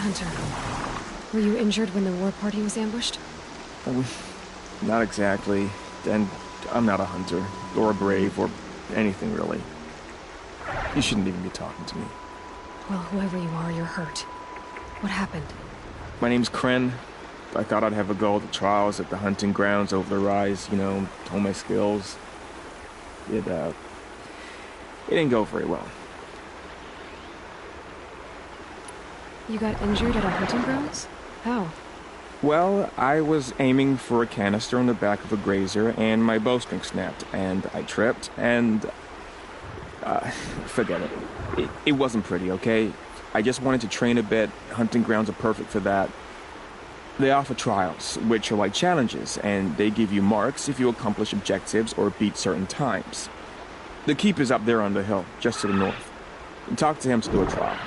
hunter. Were you injured when the war party was ambushed? Not exactly. And I'm not a hunter, or a brave, or anything really. You shouldn't even be talking to me. Well, whoever you are, you're hurt. What happened? My name's Kren. I thought I'd have a go at the trials at the hunting grounds over the rise, you know, hone my skills. It didn't go very well. You got injured at a hunting grounds? How? Well, I was aiming for a canister on the back of a grazer, and my bowstring snapped, and I tripped, and... forget it. It wasn't pretty, okay? I just wanted to train a bit. Hunting grounds are perfect for that. They offer trials, which are like challenges, and they give you marks if you accomplish objectives or beat certain times. The keeper's up there on the hill, just to the north. Talk to him to do a trial.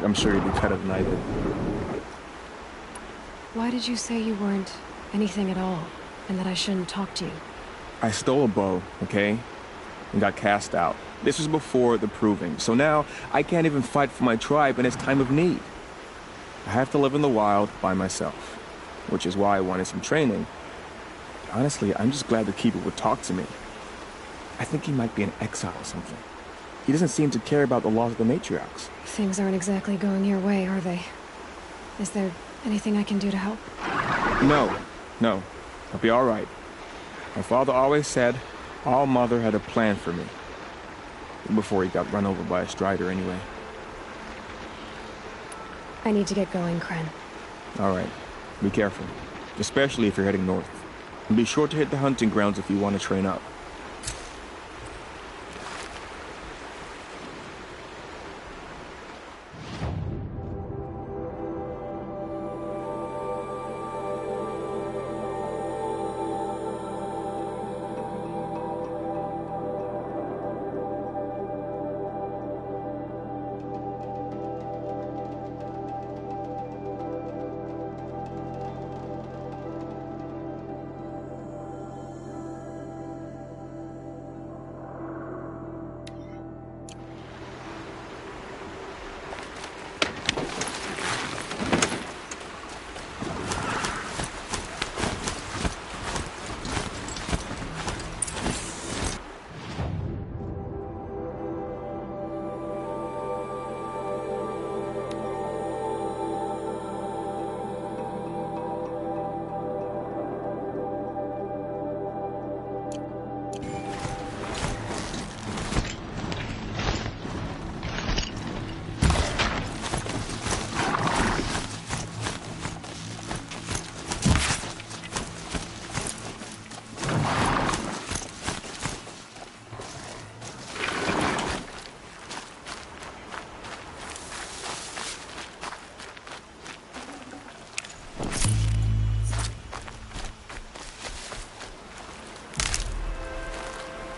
I'm sure you'll be better than I did. Why did you say you weren't anything at all, and that I shouldn't talk to you? I stole a bow, okay? And got cast out. This was before the proving, so now I can't even fight for my tribe in its time of need. I have to live in the wild by myself, which is why I wanted some training. Honestly, I'm just glad the keeper would talk to me. I think he might be in exile or something. He doesn't seem to care about the laws of the matriarchs. Things aren't exactly going your way, are they? Is there anything I can do to help? No. I'll be all right. My father always said All Mother had a plan for me. Before he got run over by a strider, anyway. I need to get going, Kren. All right. Be careful. Especially if you're heading north. And be sure to hit the hunting grounds if you want to train up.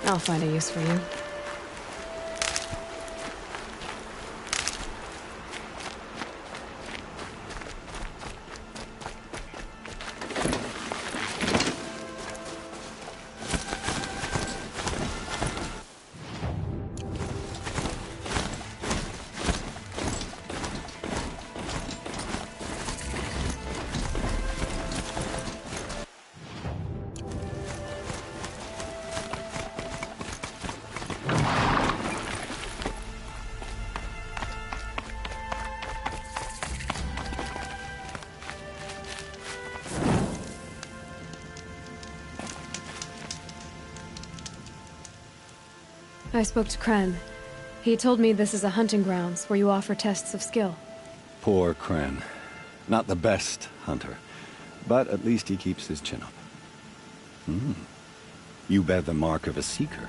I'll find a use for you. I spoke to Kren. He told me this is a hunting grounds where you offer tests of skill. Poor Kren. Not the best hunter, but at least he keeps his chin up. You bear the mark of a seeker.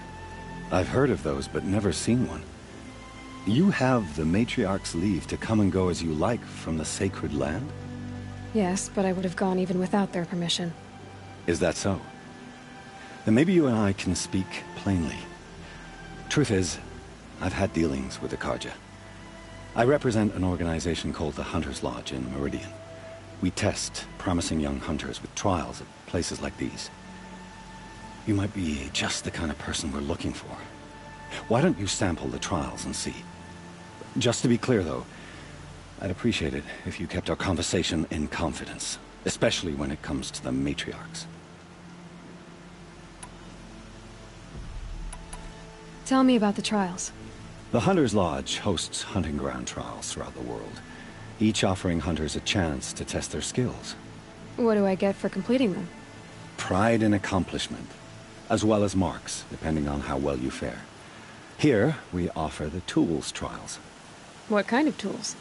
I've heard of those, but never seen one. You have the matriarch's leave to come and go as you like from the sacred land? Yes, but I would have gone even without their permission. Is that so? Then maybe you and I can speak plainly. Truth is, I've had dealings with the Karja. I represent an organization called the Hunter's Lodge in Meridian. We test promising young hunters with trials at places like these. You might be just the kind of person we're looking for. Why don't you sample the trials and see? Just to be clear, though, I'd appreciate it if you kept our conversation in confidence, especially when it comes to the matriarchs. Tell me about the trials. The Hunter's Lodge hosts hunting ground trials throughout the world, each offering hunters a chance to test their skills. What do I get for completing them? Pride in accomplishment, as well as marks, depending on how well you fare. Here, we offer the tools trials. What kind of tools?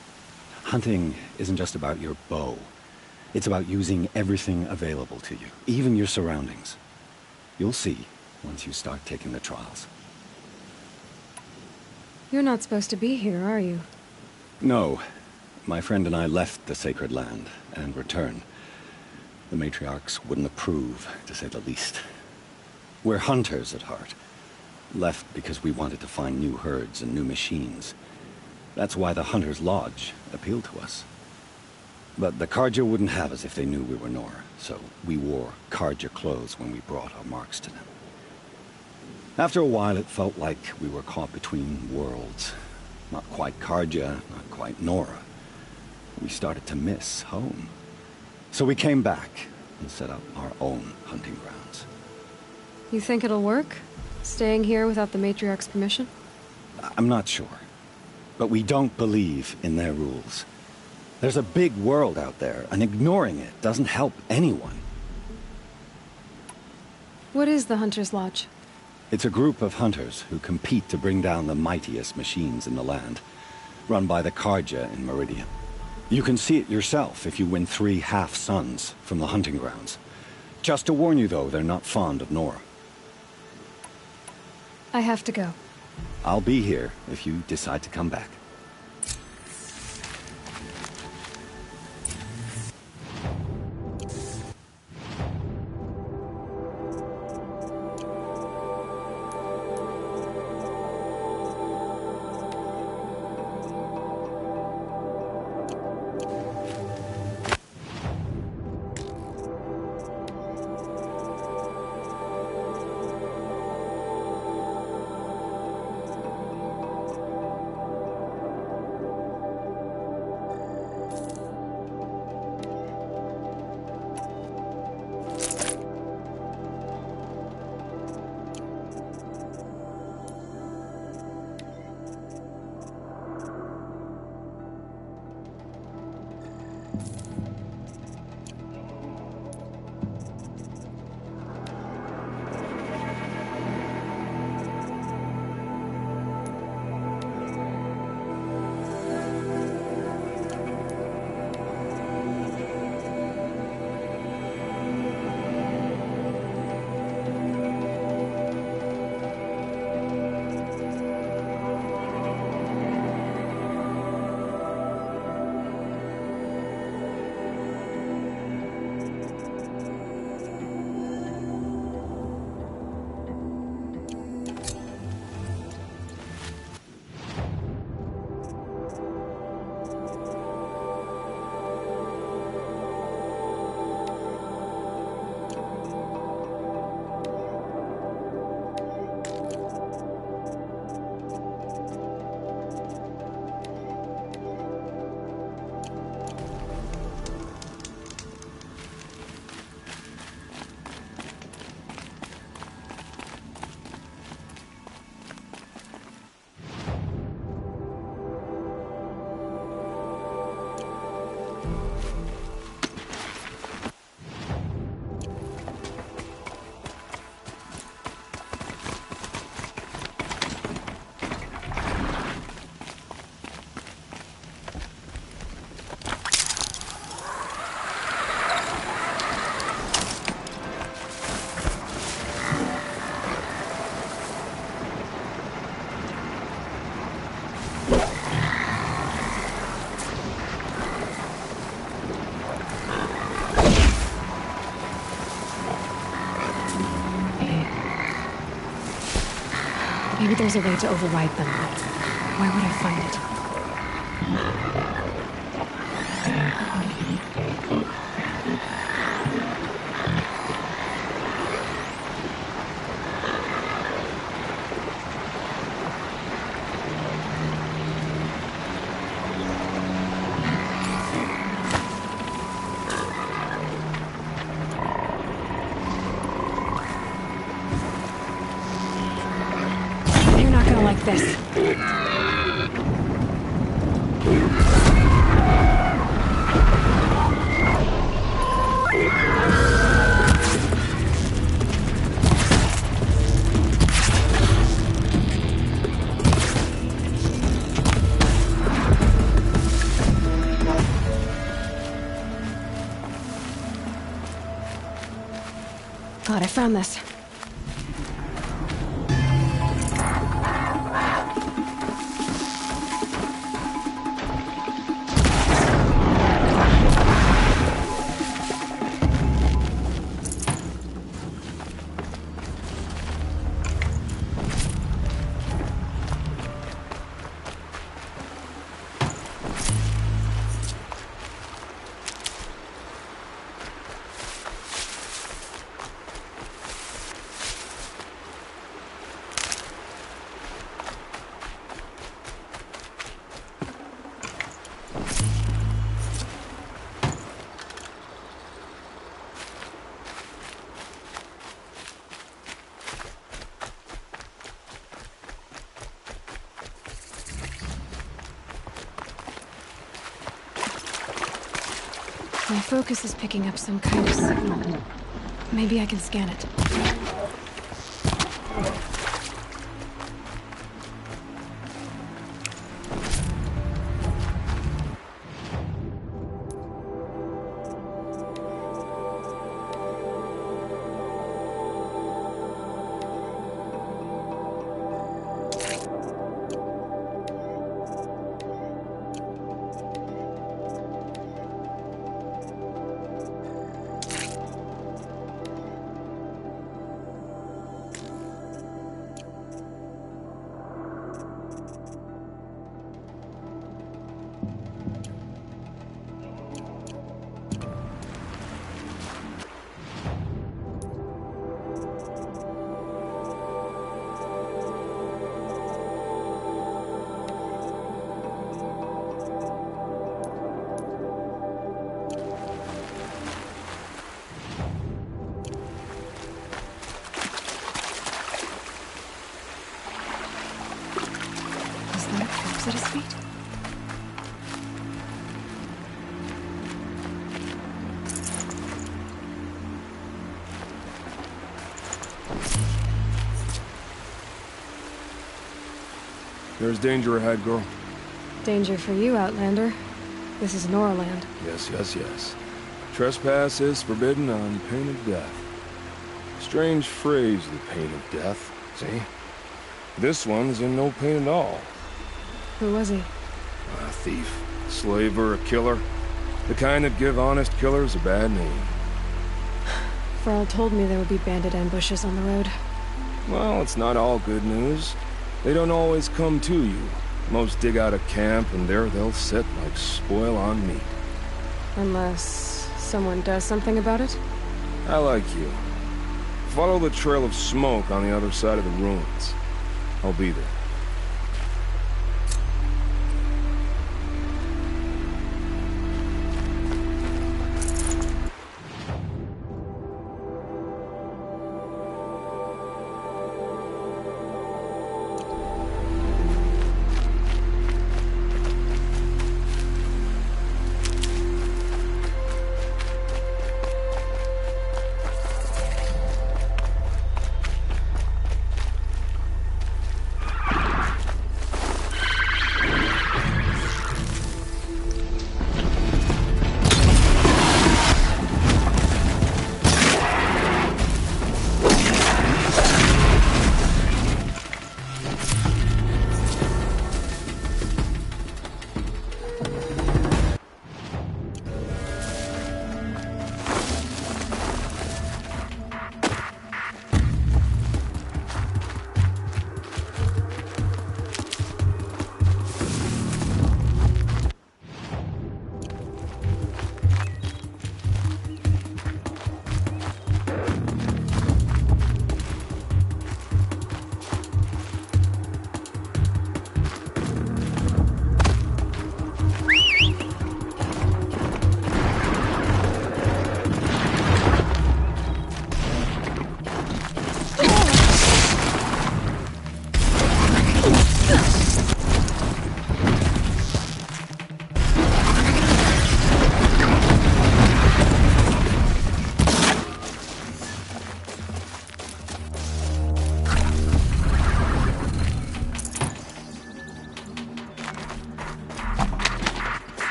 Hunting isn't just about your bow. It's about using everything available to you, even your surroundings. You'll see once you start taking the trials. You're not supposed to be here, are you? No. My friend and I left the sacred land and returned. The matriarchs wouldn't approve, to say the least. We're hunters at heart. Left because we wanted to find new herds and new machines. That's why the Hunter's Lodge appealed to us. But the Carja wouldn't have us if they knew we were Nora, so we wore Carja clothes when we brought our marks to them. After a while, it felt like we were caught between worlds. Not quite Carja, not quite Nora. We started to miss home. So we came back and set up our own hunting grounds. You think it'll work? Staying here without the matriarch's permission? I'm not sure. But we don't believe in their rules. There's a big world out there, and ignoring it doesn't help anyone. What is the Hunter's Lodge? It's a group of hunters who compete to bring down the mightiest machines in the land, run by the Carja in Meridian. You can see it yourself if you win 3 half-suns from the hunting grounds. Just to warn you, though, they're not fond of Nora. I have to go. I'll be here if you decide to come back. Maybe there's a way to override them. Where would I find it? like this. God, I found this. My focus is picking up some kind of signal. Maybe I can scan it. At his feet. There's danger ahead, girl. Danger for you, Outlander. This is Norland. Yes, yes, yes. Trespass is forbidden on pain of death. Strange phrase, the pain of death, see? This one's in no pain at all. Who was he? A thief, slaver, a killer. The kind that give honest killers a bad name. Farrell told me there would be bandit ambushes on the road. Well, it's not all good news. They don't always come to you. Most dig out a camp, and there they'll sit like spoil on meat. Unless someone does something about it? I like you. Follow the trail of smoke on the other side of the ruins. I'll be there.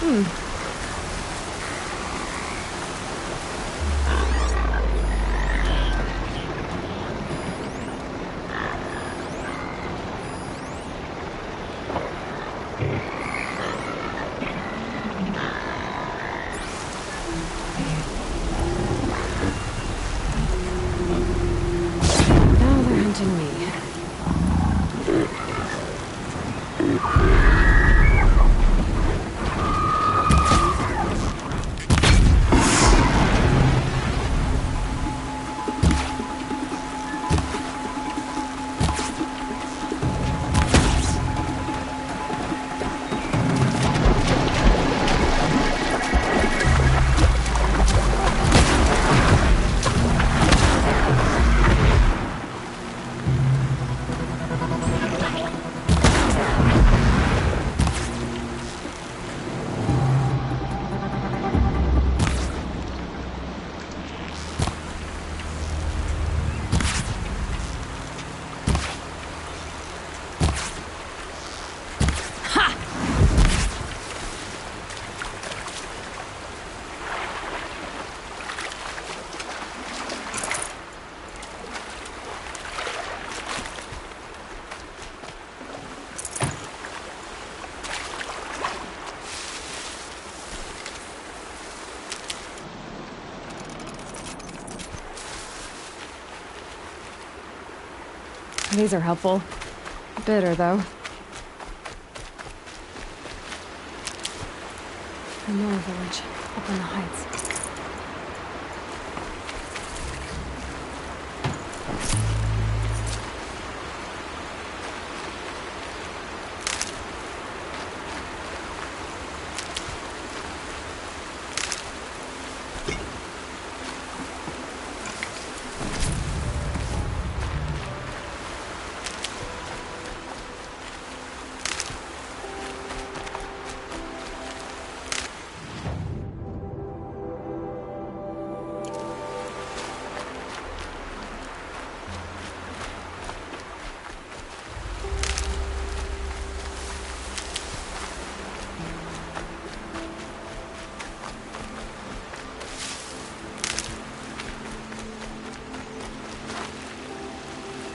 Now they're hunting me. These are helpful. Bitter, though. Another village, up on the heights.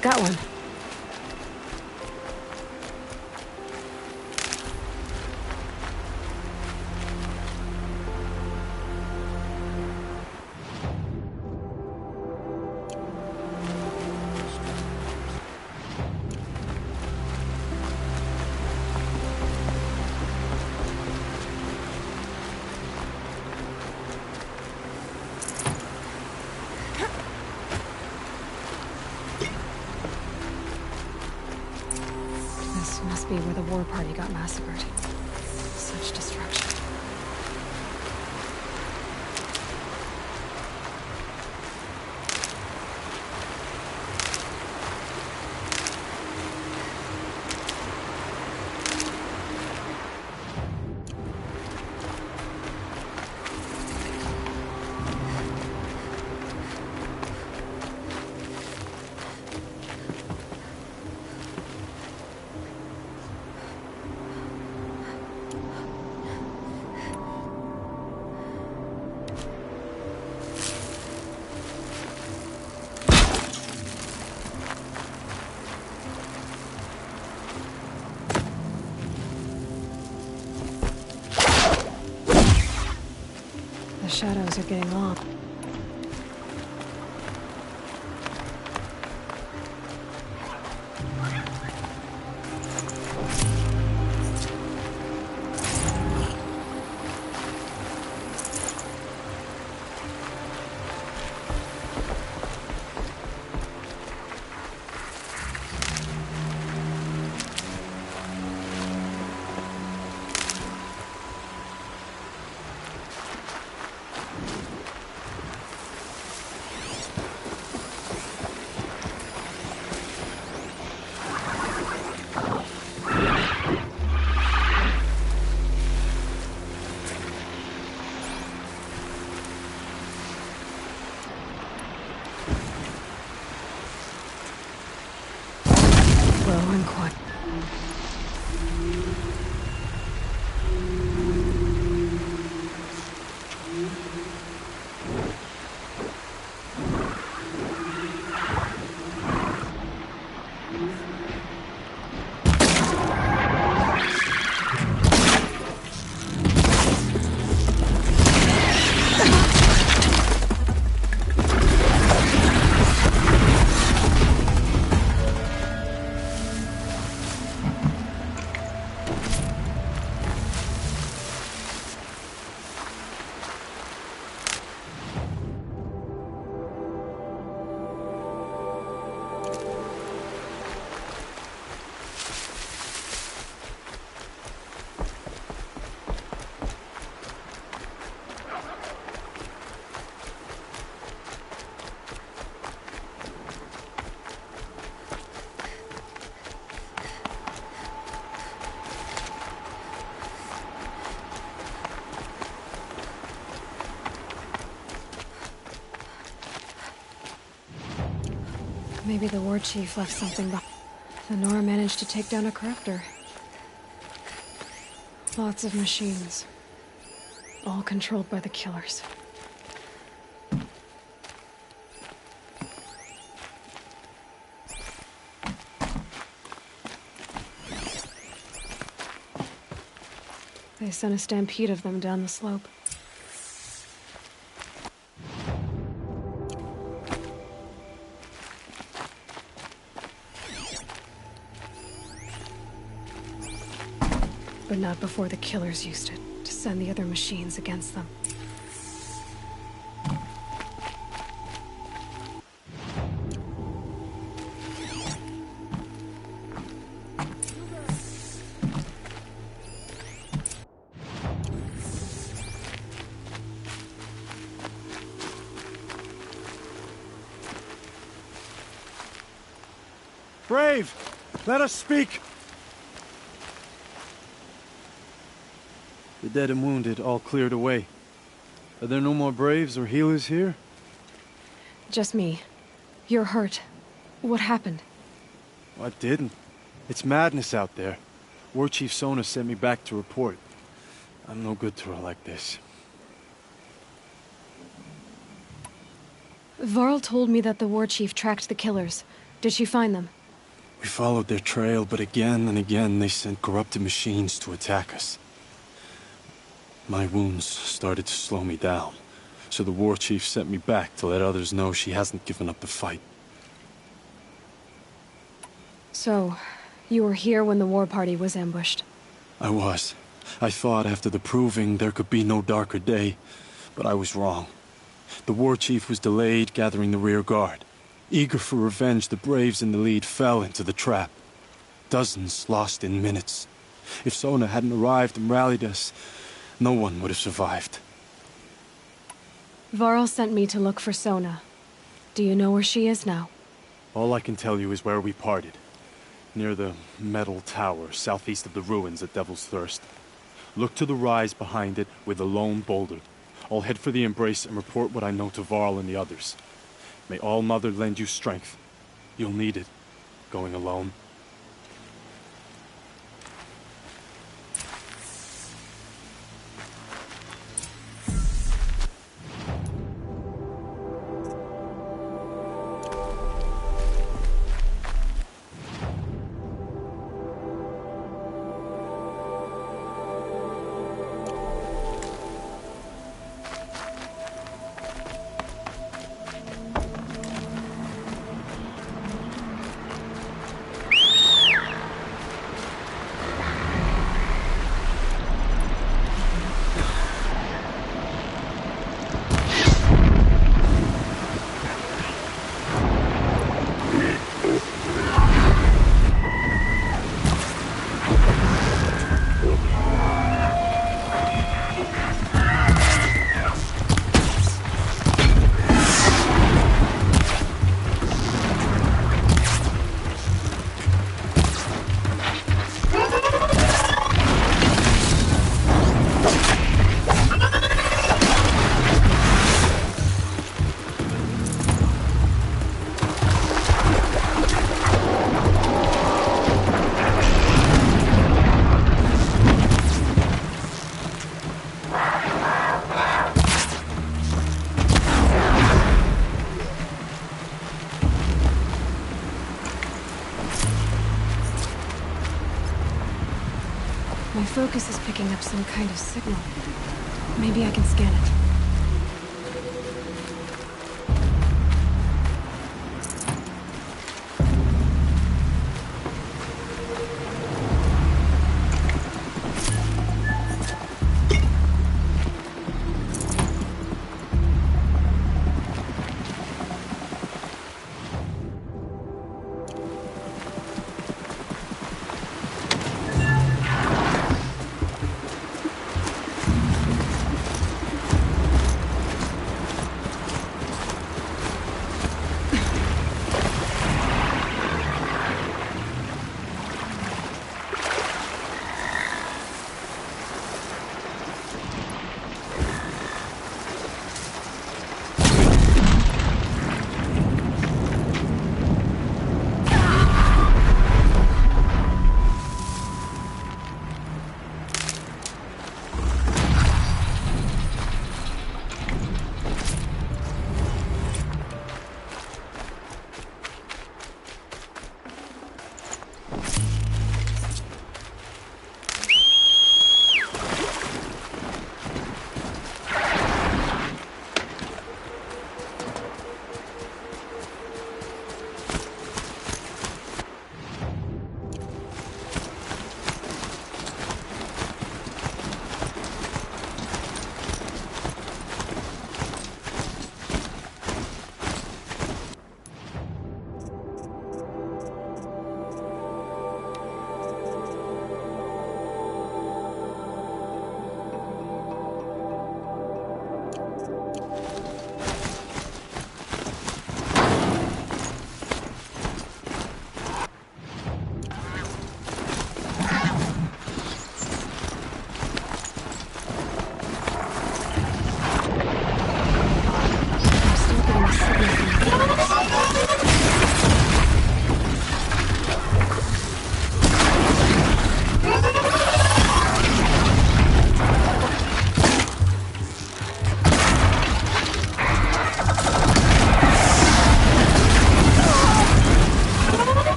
Got one. This must be where the war party got massacred. Such destruction. The shadows are getting long. Maybe the war chief left something behind. Nora managed to take down a corruptor. Lots of machines. All controlled by the killers. They sent a stampede of them down the slope. But not before the killers used it to send the other machines against them. Brave! Let us speak! The dead and wounded all cleared away. Are there no more Braves or healers here? Just me. You're hurt. What happened? I didn't. It's madness out there. War Chief Sona sent me back to report. I'm no good to her like this. Varl told me that the war chief tracked the killers. Did she find them? We followed their trail, but again and again they sent corrupted machines to attack us. My wounds started to slow me down, so the war chief sent me back to let others know she hasn't given up the fight. So, you were here when the war party was ambushed? I was. I thought after the proving there could be no darker day, but I was wrong. The war chief was delayed gathering the rear guard. Eager for revenge, the Braves in the lead fell into the trap. Dozens lost in minutes. If Sona hadn't arrived and rallied us, no one would have survived. Varl sent me to look for Sona. Do you know where she is now? All I can tell you is where we parted. Near the metal tower, southeast of the ruins at Devil's Thirst. Look to the rise behind it with a lone boulder. I'll head for the embrace and report what I know to Varl and the others. May All Mother lend you strength. You'll need it, going alone. My focus is picking up some kind of signal. Maybe I can scan it.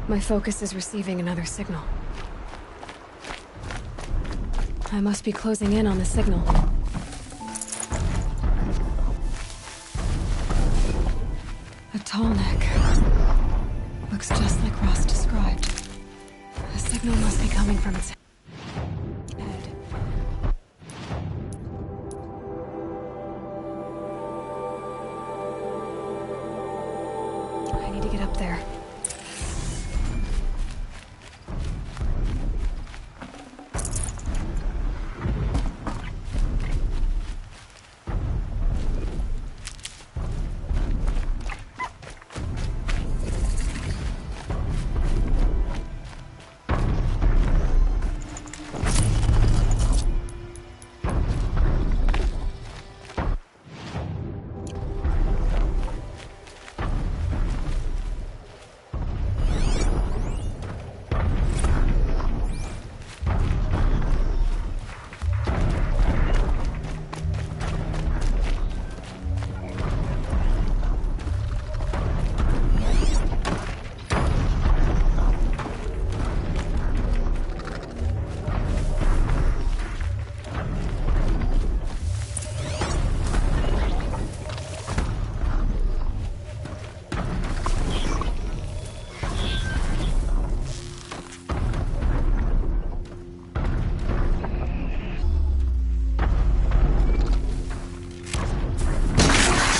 My focus is receiving another signal. I must be closing in on the signal. A tall neck. Looks just like Ross described. The signal must be coming from its head. I need to get up there.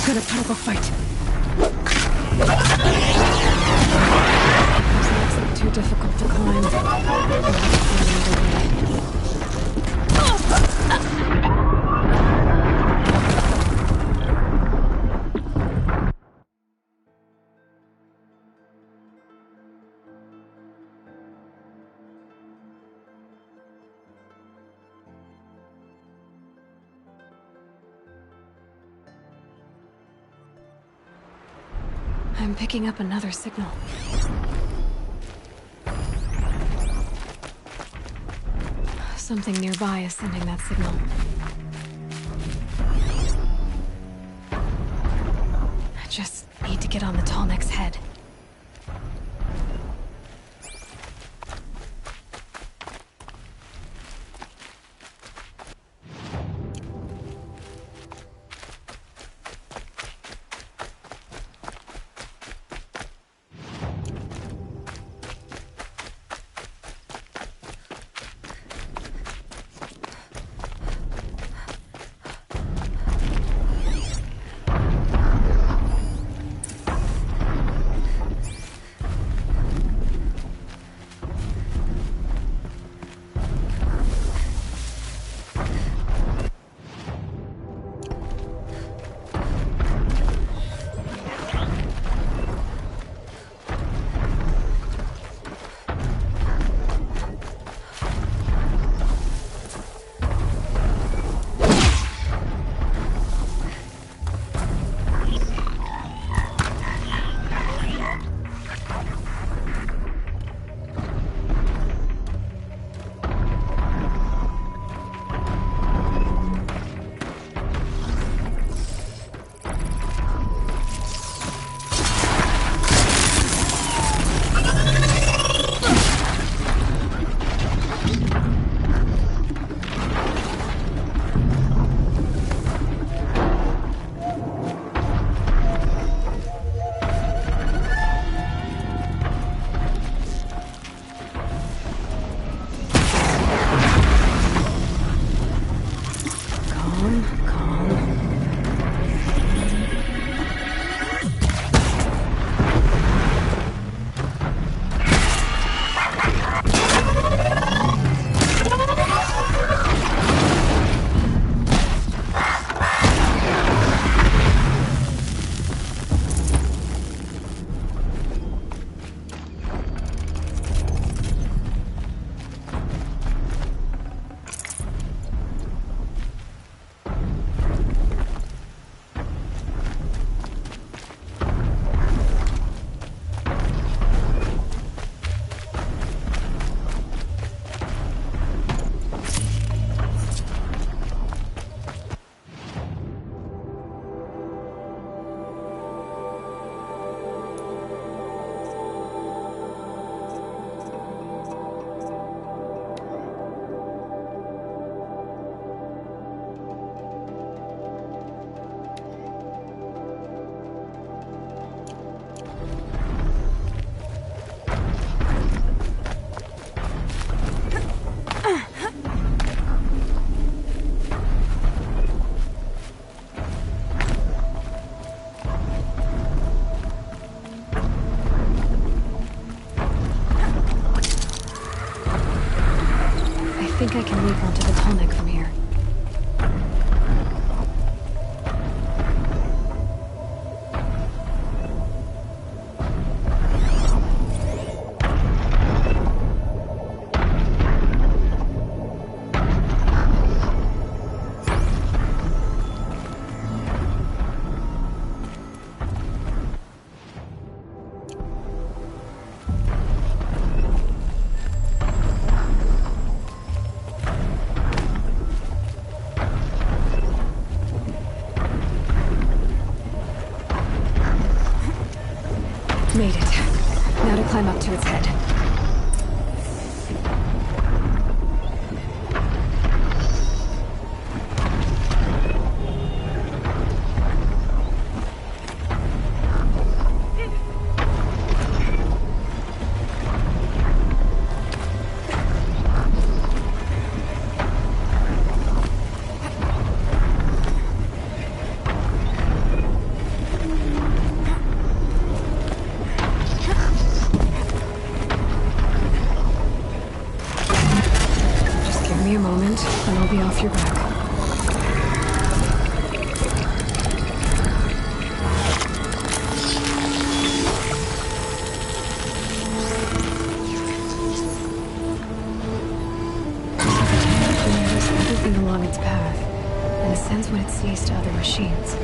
Gonna put up a fight. Those legs look too difficult to climb. I'll have to find another way. I'm picking up another signal. Something nearby is sending that signal. I just need to get on the tall neck's head. think I can leap onto the tallneck from here. Made it. Now to climb up to its head. Give me a moment, and I'll be off your back. There's everything along its path, and it sends what it sees to other machines.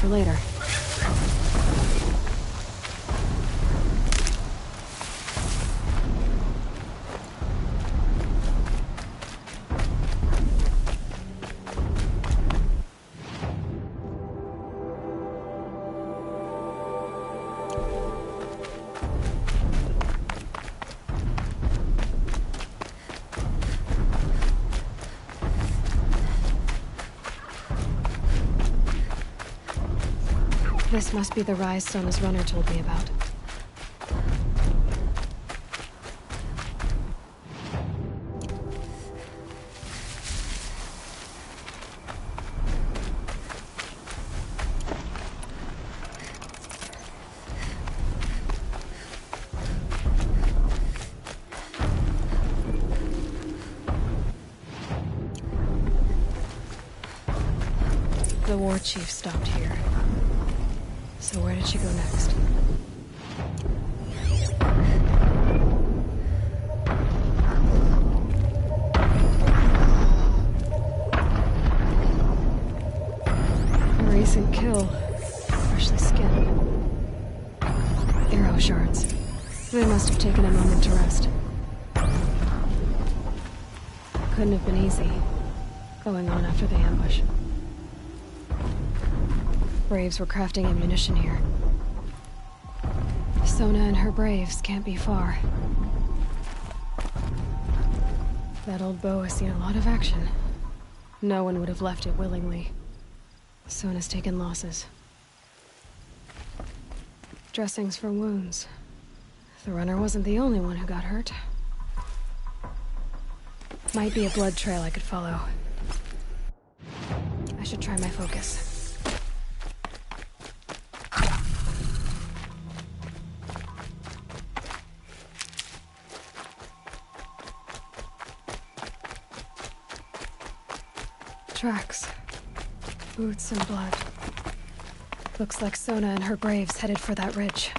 For later. This must be the rise Sona's runner told me about. The war chief stopped here. So where did she go next? A recent kill. Freshly skinned. Arrow shards. They must have taken a moment to rest. Couldn't have been easy, going on after the ambush. Braves were crafting ammunition here. Sona and her Braves can't be far. That old bow has seen a lot of action. No one would have left it willingly. Sona's taken losses. Dressings for wounds. The runner wasn't the only one who got hurt. Might be a blood trail I could follow. I should try my focus. Tracks. Boots and blood. Looks like Sona and her Braves headed for that ridge.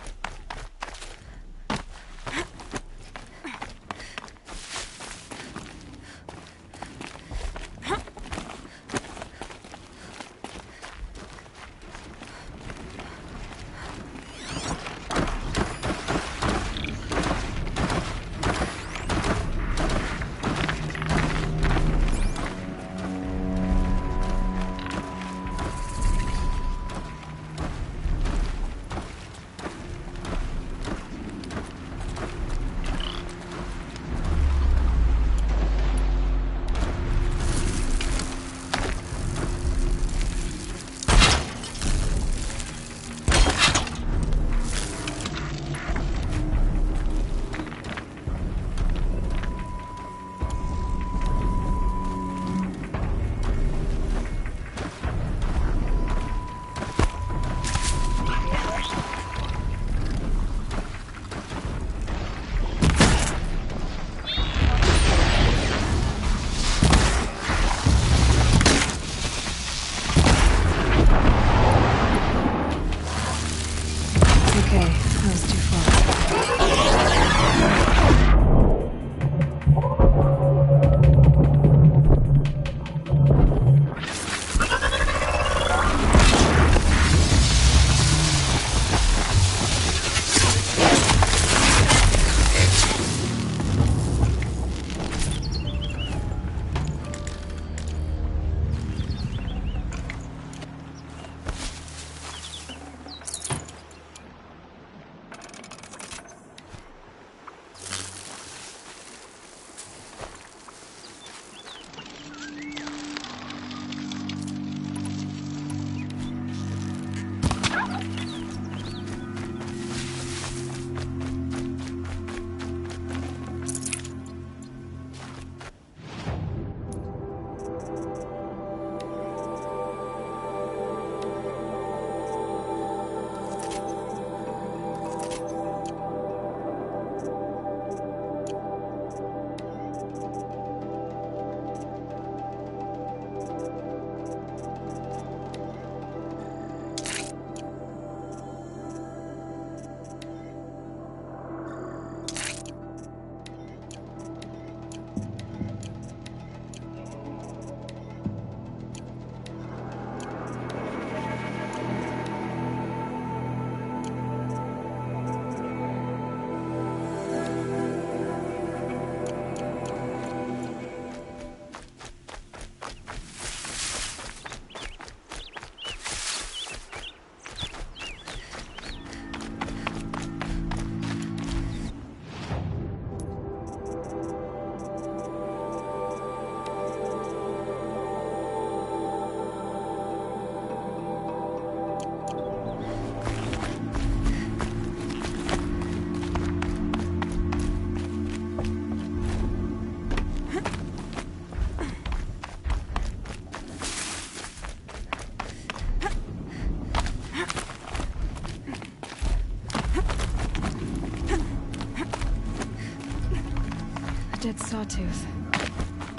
dead sawtooth.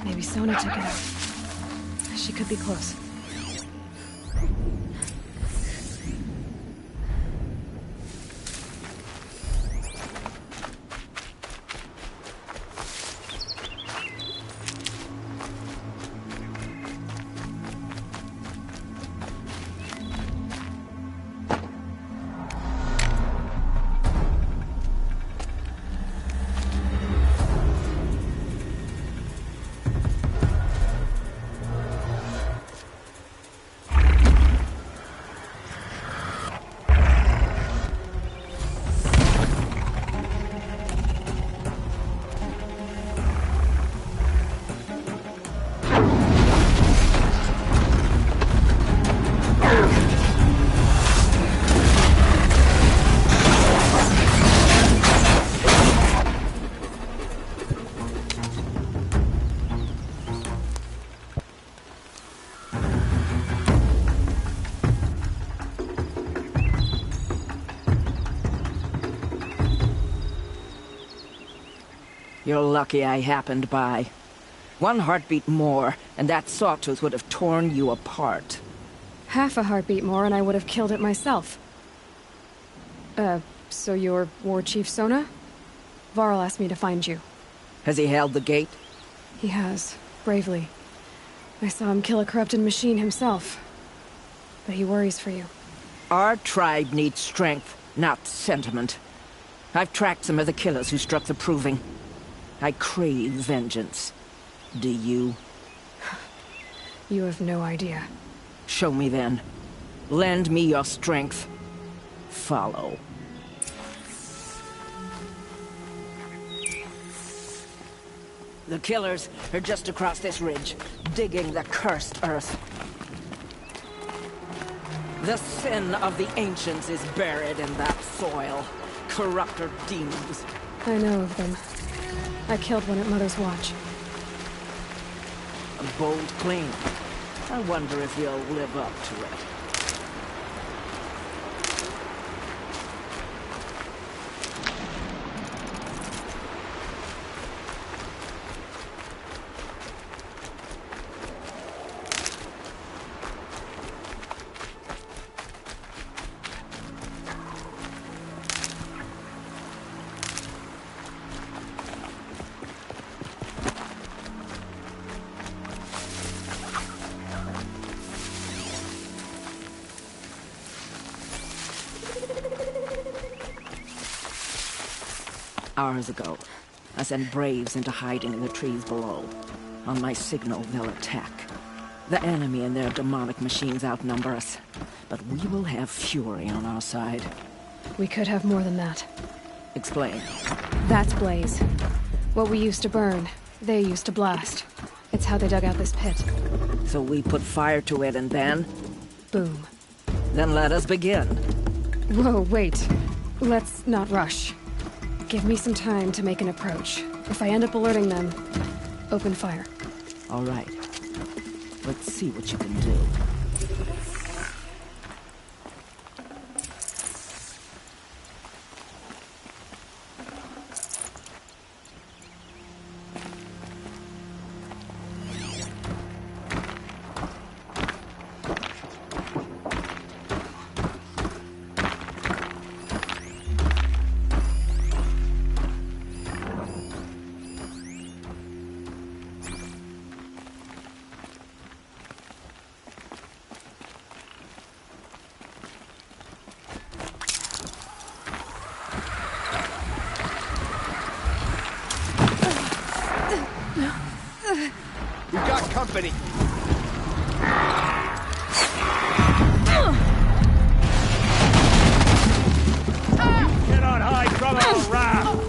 Maybe Sona took it out. She could be close. You're lucky I happened by. One heartbeat more, and that sawtooth would have torn you apart. Half a heartbeat more and I would have killed it myself. So you're War Chief Sona? Varl asked me to find you. Has he held the gate? He has, bravely. I saw him kill a corrupted machine himself. But he worries for you. Our tribe needs strength, not sentiment. I've tracked some of the killers who struck the Proving. I crave vengeance. Do you? You have no idea. Show me then. Lend me your strength. Follow. The killers are just across this ridge, digging the cursed earth. The sin of the ancients is buried in that soil. Corrupter demons. I know of them. I killed one at Mother's Watch. A bold claim. I wonder if you'll live up to it. Hours ago, I sent Braves into hiding in the trees below. On my signal, they'll attack. The enemy and their demonic machines outnumber us, but we will have fury on our side. We could have more than that. Explain. That's Blaze. What we used to burn, they used to blast. It's how they dug out this pit. So we put fire to it and then? Boom. Then let us begin. Whoa, wait. Let's not rush. Give me some time to make an approach. If I end up alerting them, open fire. All right. Let's see what you can do. We've got company. Cannot hide from our wrath.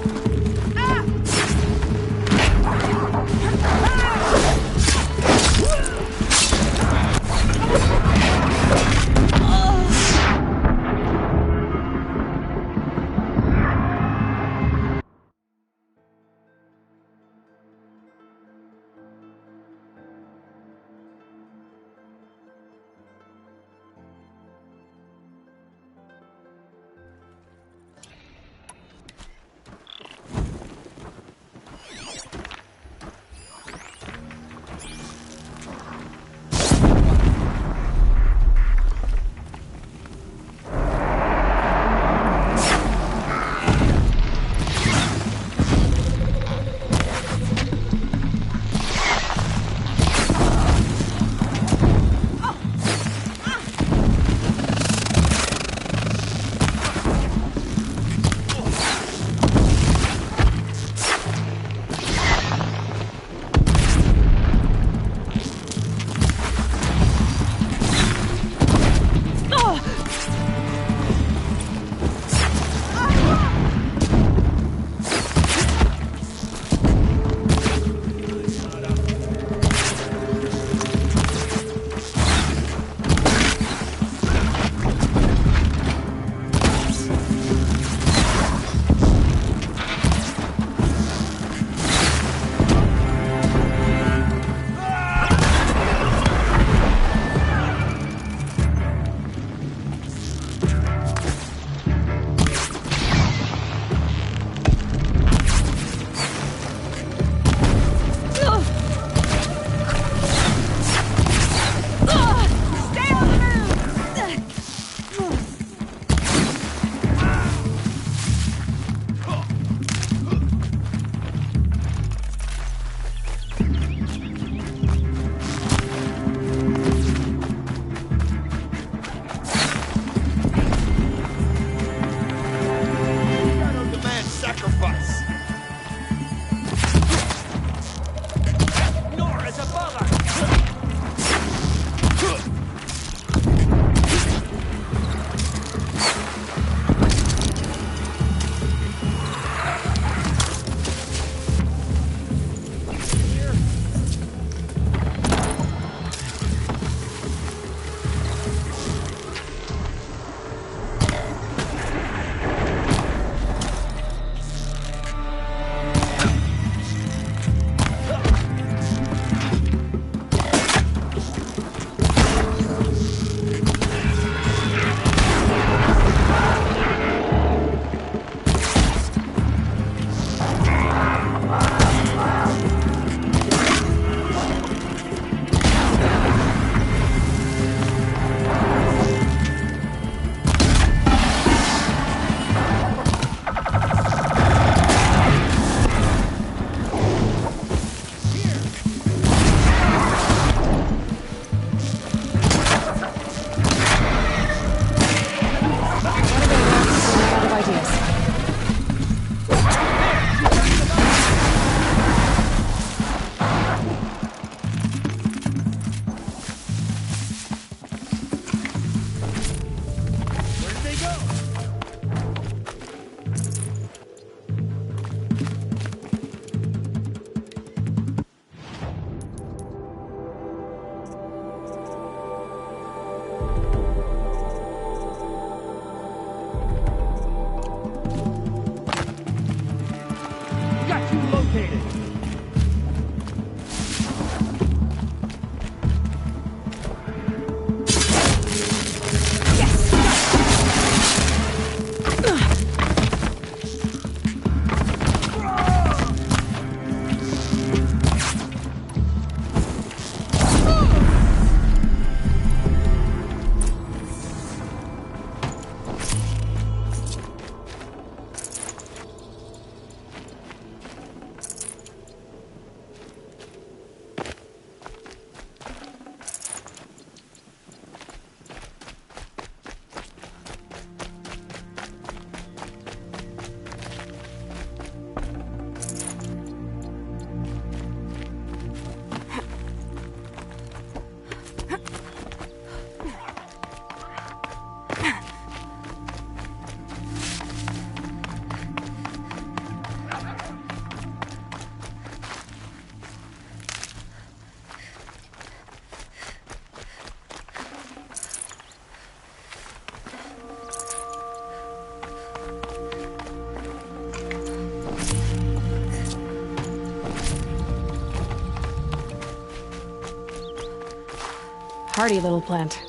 hardy little plant.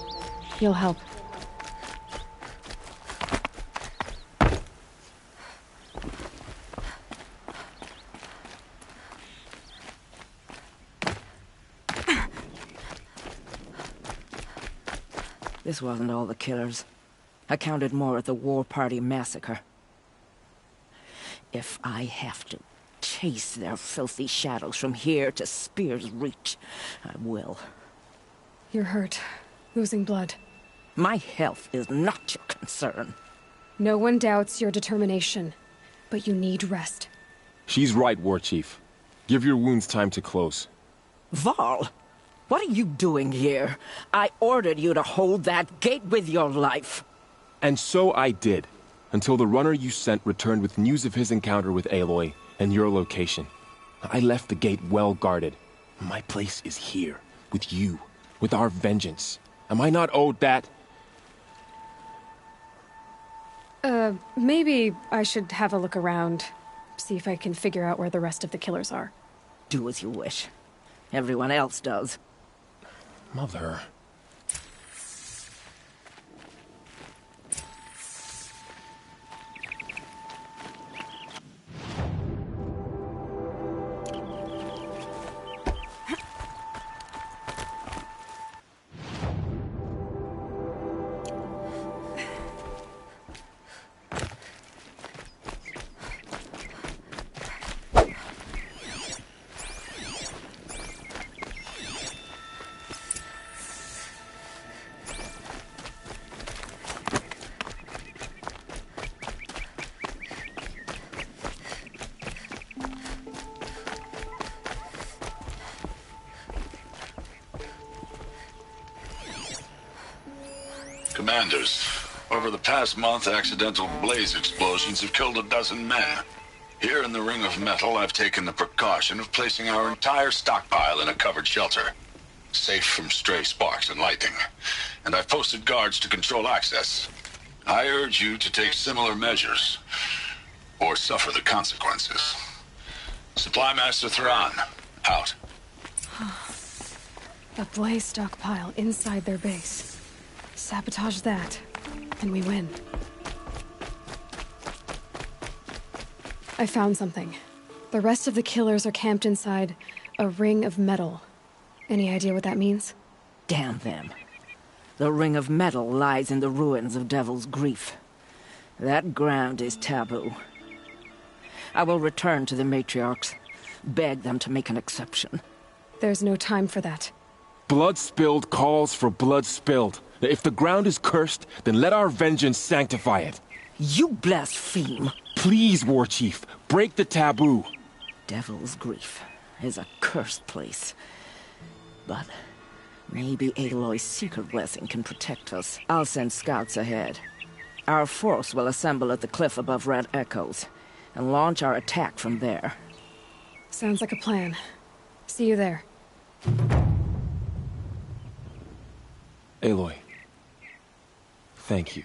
You'll help. This wasn't all the killers. I counted more at the War Party massacre. If I have to chase their filthy shadows from here to Spear's Reach, I will. You're hurt. Losing blood. My health is not your concern. No one doubts your determination, but you need rest. She's right, War Chief. Give your wounds time to close. Varl, what are you doing here? I ordered you to hold that gate with your life. And so I did, until the runner you sent returned with news of his encounter with Aloy and your location. I left the gate well guarded. My place is here, with you, with our vengeance. Am I not owed that? Maybe I should have a look around. See if I can figure out where the rest of the killers are. Do as you wish. Everyone else does. Mother... Commanders, over the past month, accidental blaze explosions have killed a dozen men. Here in the Ring of Metal, I've taken the precaution of placing our entire stockpile in a covered shelter, safe from stray sparks and lightning, and I've posted guards to control access. I urge you to take similar measures, or suffer the consequences. Supply Master Thran, out. A blaze stockpile inside their base. Sabotage that, and we win. I found something. The rest of the killers are camped inside a ring of metal. Any idea what that means? Damn them. The Ring of Metal lies in the ruins of Devil's Grief. That ground is taboo. I will return to the matriarchs, beg them to make an exception. There's no time for that. Blood spilled calls for blood spilled. If the ground is cursed, then let our vengeance sanctify it. You blaspheme! Please, War Chief, break the taboo. Devil's Grief is a cursed place. But maybe Aloy's secret blessing can protect us. I'll send scouts ahead. Our force will assemble at the cliff above Red Echoes, and launch our attack from there. Sounds like a plan. See you there. Aloy, thank you.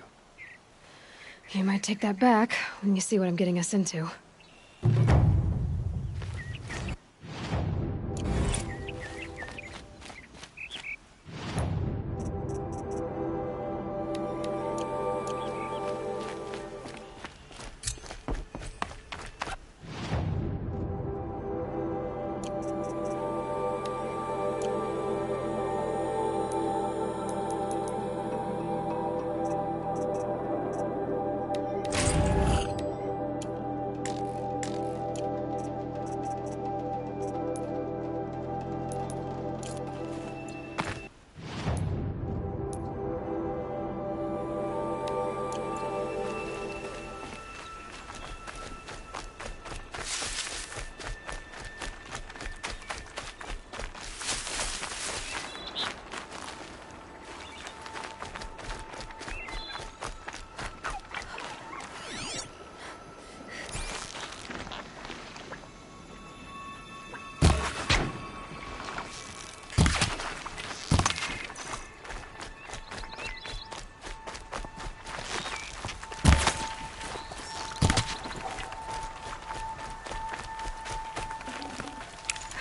You might take that back when you see what I'm getting us into.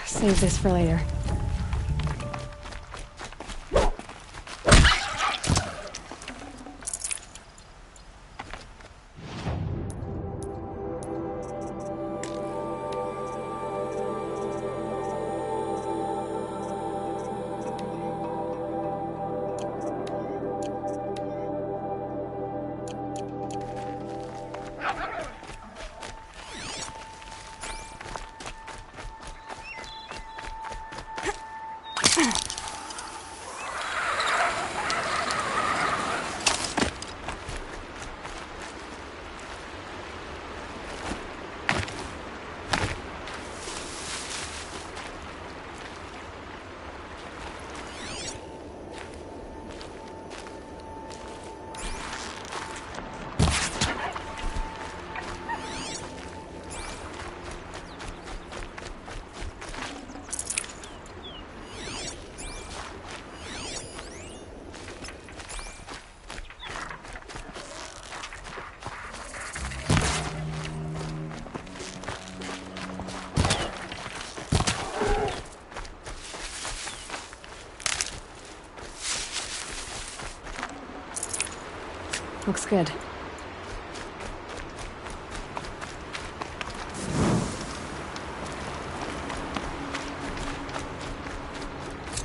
Save this for later. Looks good.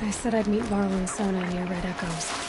I said I'd meet Varl and Sona near Red Echoes.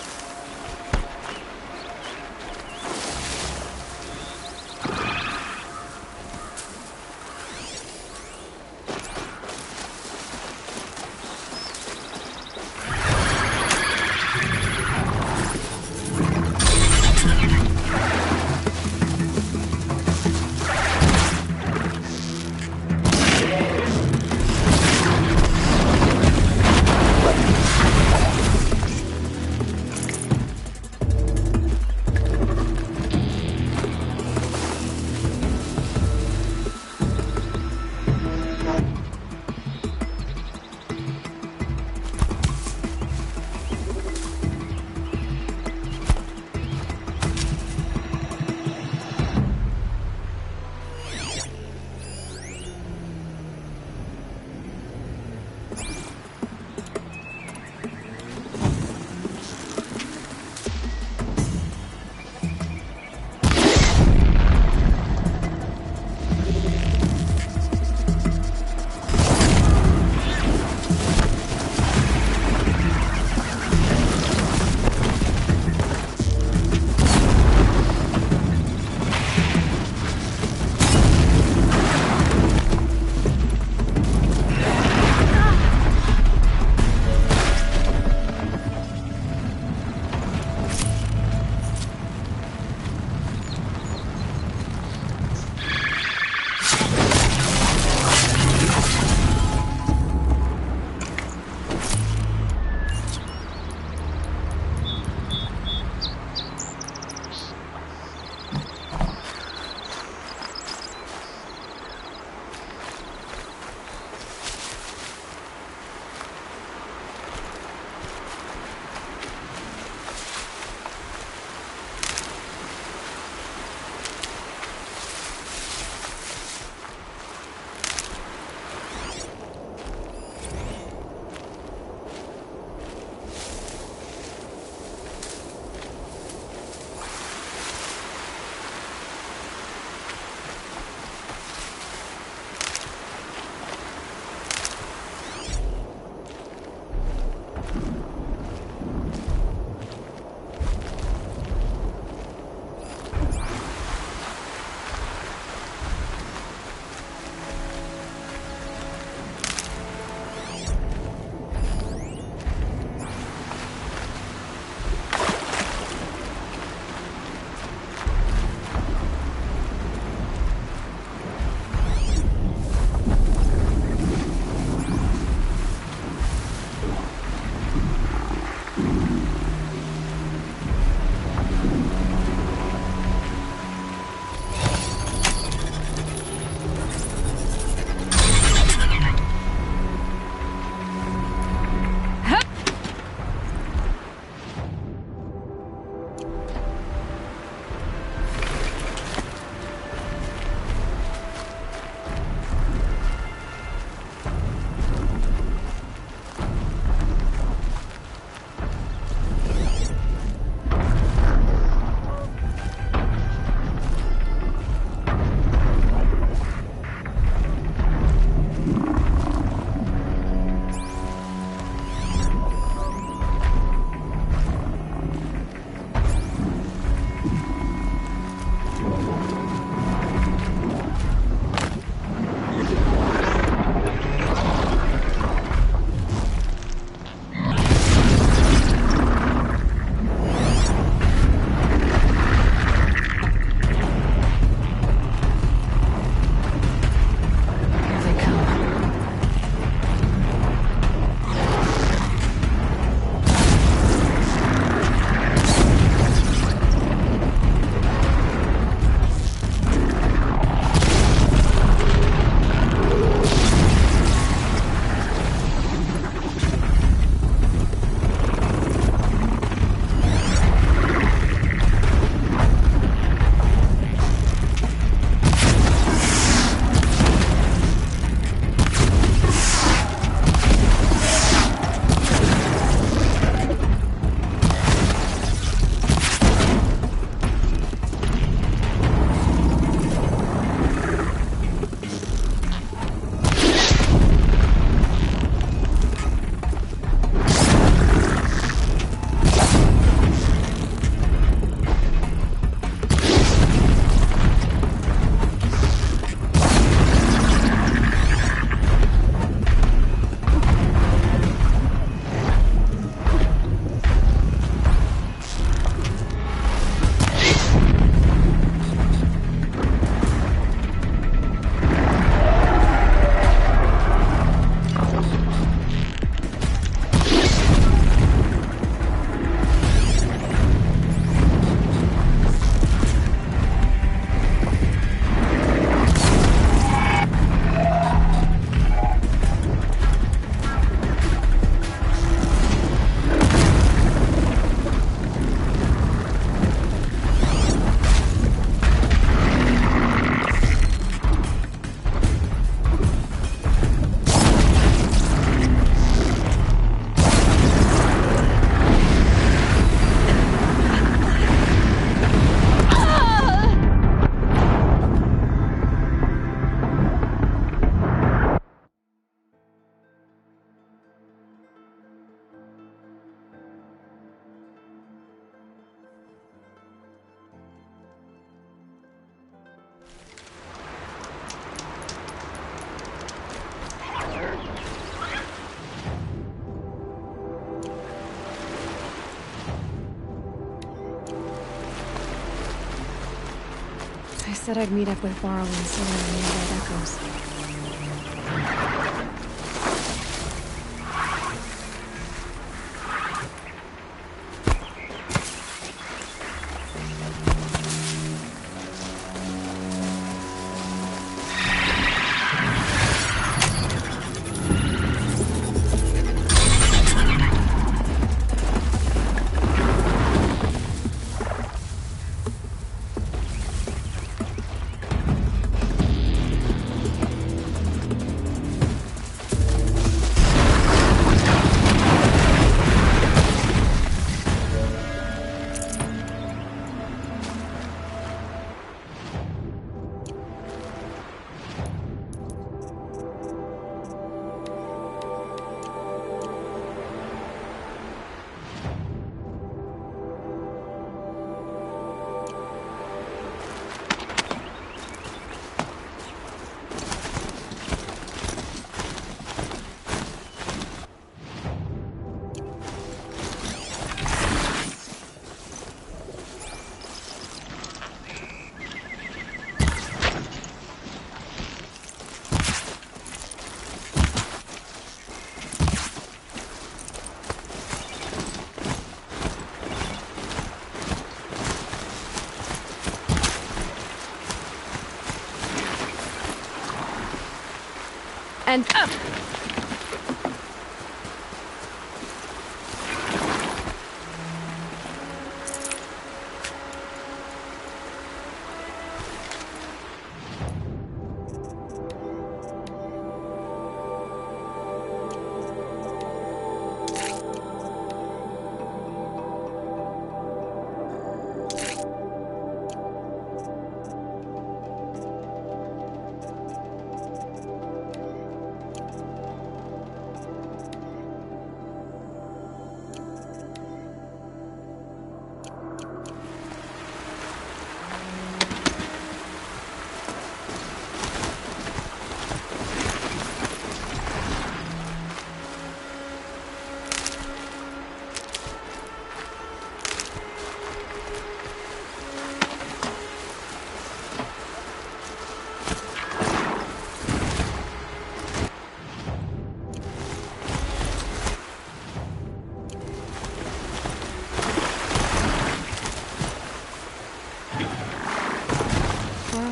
I said I'd meet up with Barlow and Selena near Red Echoes. And up!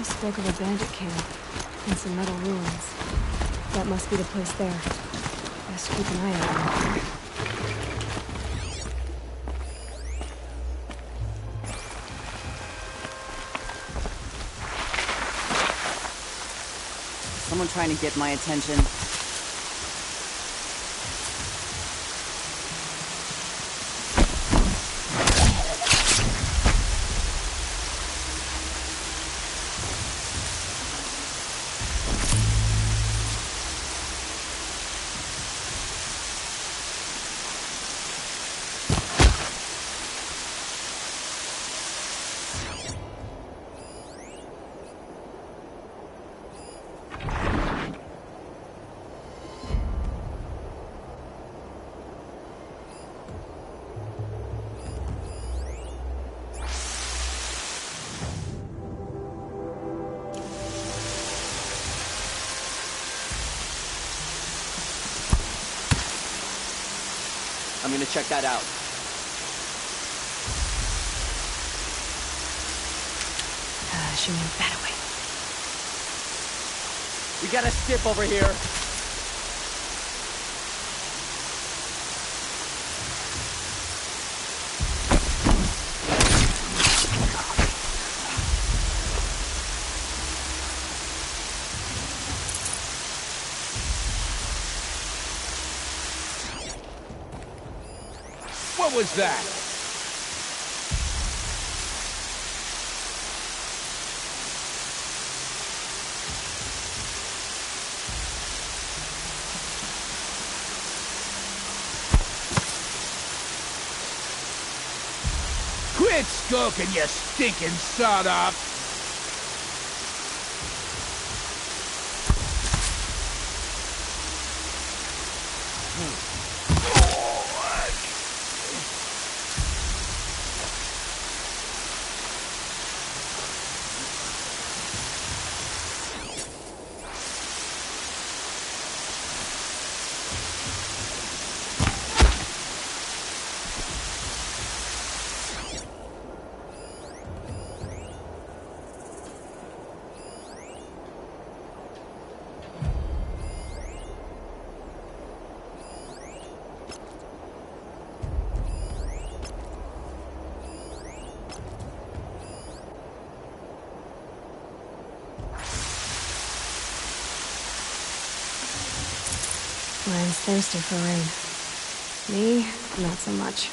Spoke of a bandit camp and some metal ruins. That must be the place there. Best keep an eye out. Someone trying to get my attention. I'm gonna check that out. She moved that away. We got a skip over here. What was that? Quit skulking, you stinking sawed-off! Lion's thirsty for rain. Me, not so much.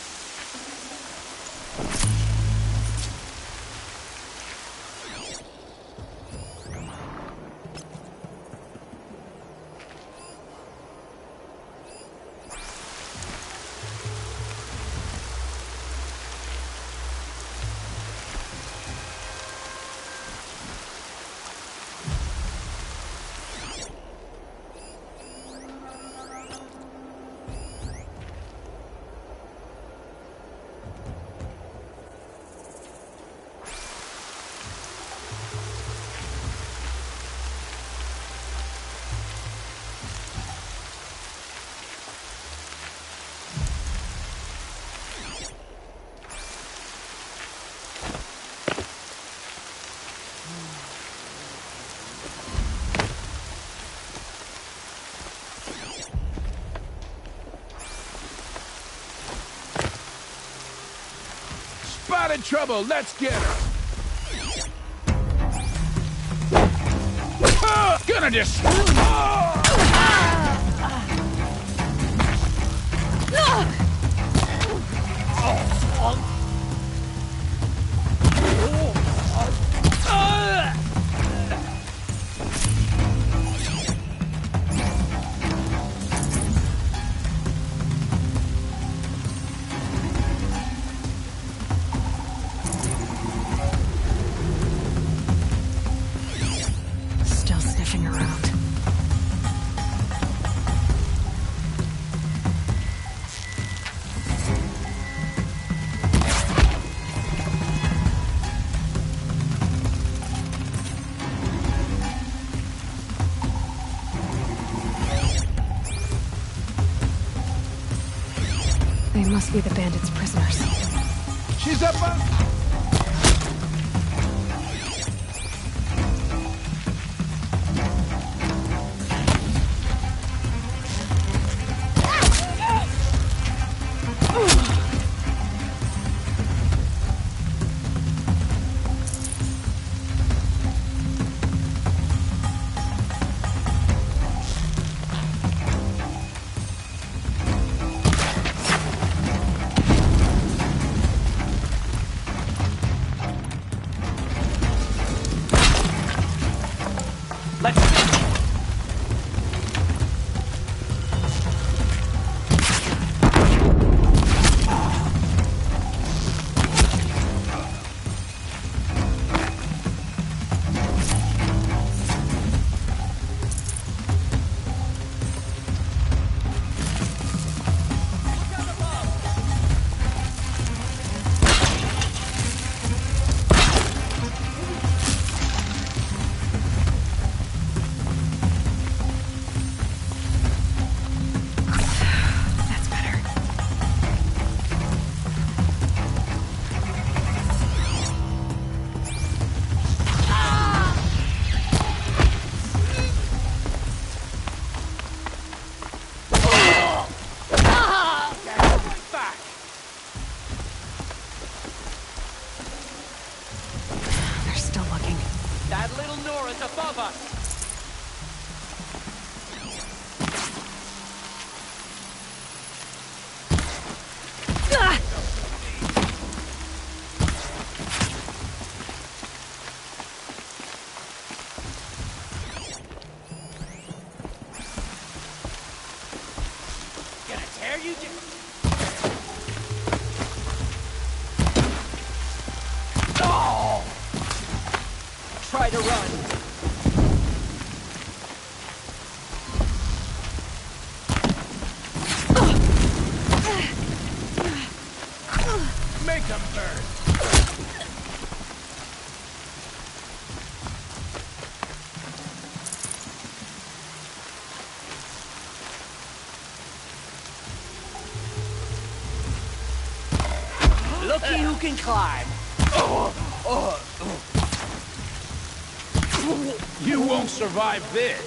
Spotted trouble, let's get her! Gonna destroy! Still sniffing around. They must be the bandits' prisoners. She's up on... They're still looking. That little Nora's above us. Gonna tear you down. Oh! Try to run. Make them burn! Looky who can climb. You won't survive this!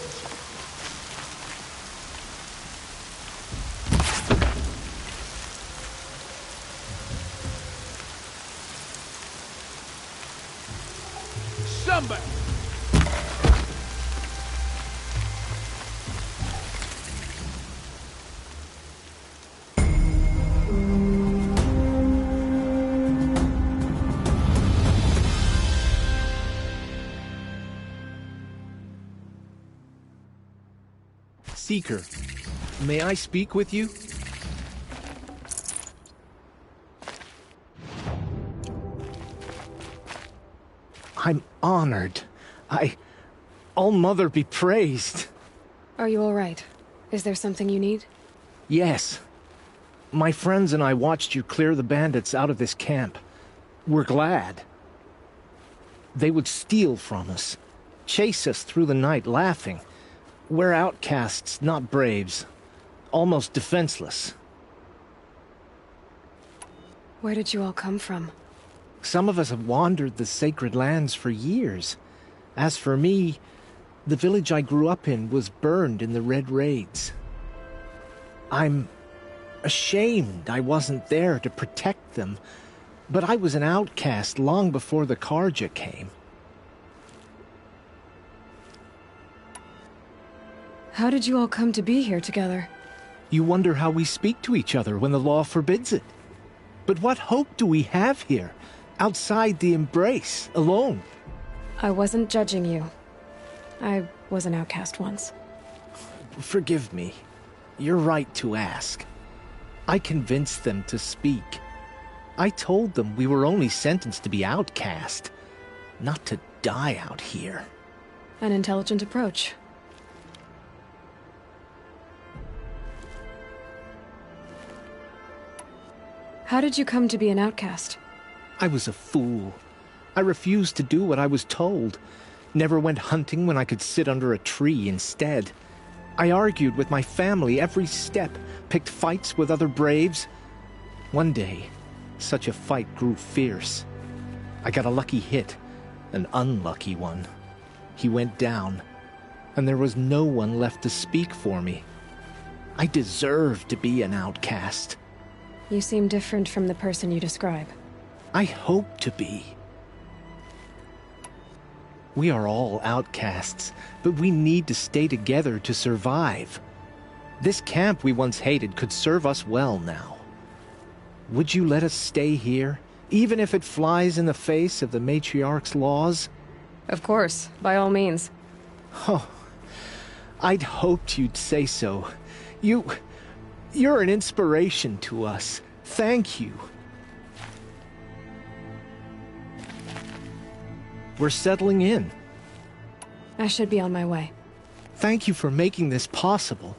Somebody! Seeker. May I speak with you? I'm honored. All-Mother be praised. Are you all right? Is there something you need? Yes. My friends and I watched you clear the bandits out of this camp. We're glad. They would steal from us, chase us through the night laughing. We're outcasts, not braves. Almost defenseless. Where did you all come from? Some of us have wandered the sacred lands for years. As for me, the village I grew up in was burned in the Red Raids. I'm ashamed I wasn't there to protect them, but I was an outcast long before the Karja came. How did you all come to be here together? You wonder how we speak to each other when the law forbids it. But what hope do we have here, outside the embrace, alone? I wasn't judging you. I was an outcast once. Forgive me. You're right to ask. I convinced them to speak. I told them we were only sentenced to be outcast, not to die out here. An intelligent approach. How did you come to be an outcast? I was a fool. I refused to do what I was told. Never went hunting when I could sit under a tree instead. I argued with my family every step, picked fights with other braves. One day, such a fight grew fierce. I got a lucky hit, an unlucky one. He went down, and there was no one left to speak for me. I deserved to be an outcast. You seem different from the person you describe. I hope to be. We are all outcasts, but we need to stay together to survive. This camp we once hated could serve us well now. Would you let us stay here, even if it flies in the face of the matriarch's laws? Of course, by all means. Oh, I'd hoped you'd say so. You're an inspiration to us. Thank you. We're settling in. I should be on my way. Thank you for making this possible.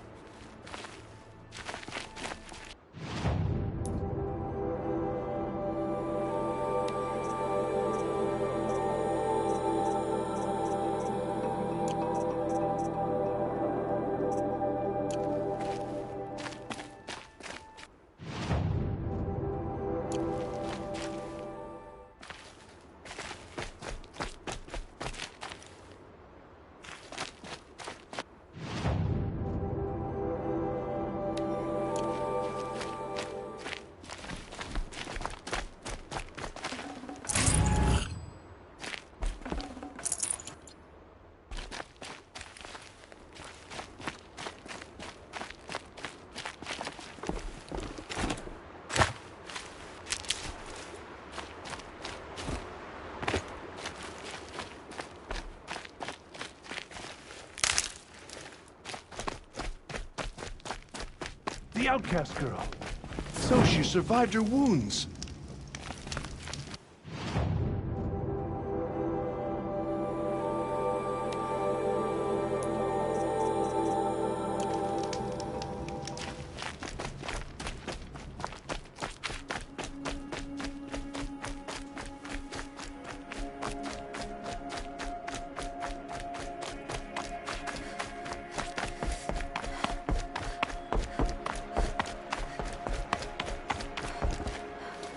The outcast girl. So she survived her wounds.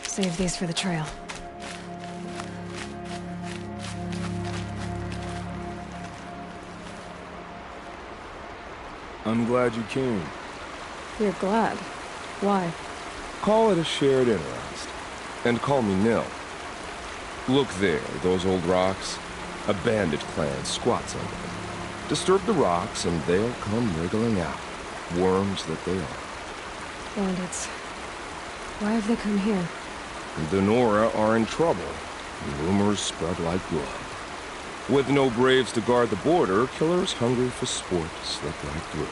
Save these for the trail. I'm glad you came. You're glad. Why? Call it a shared interest. And call me Nil. Look there, those old rocks. A bandit clan squats under them. Disturb the rocks and they'll come wriggling out. Worms that they are. Bandits. Why have they come here? The Nora are in trouble. Rumors spread like blood. With no braves to guard the border, killers hungry for sport slip right through.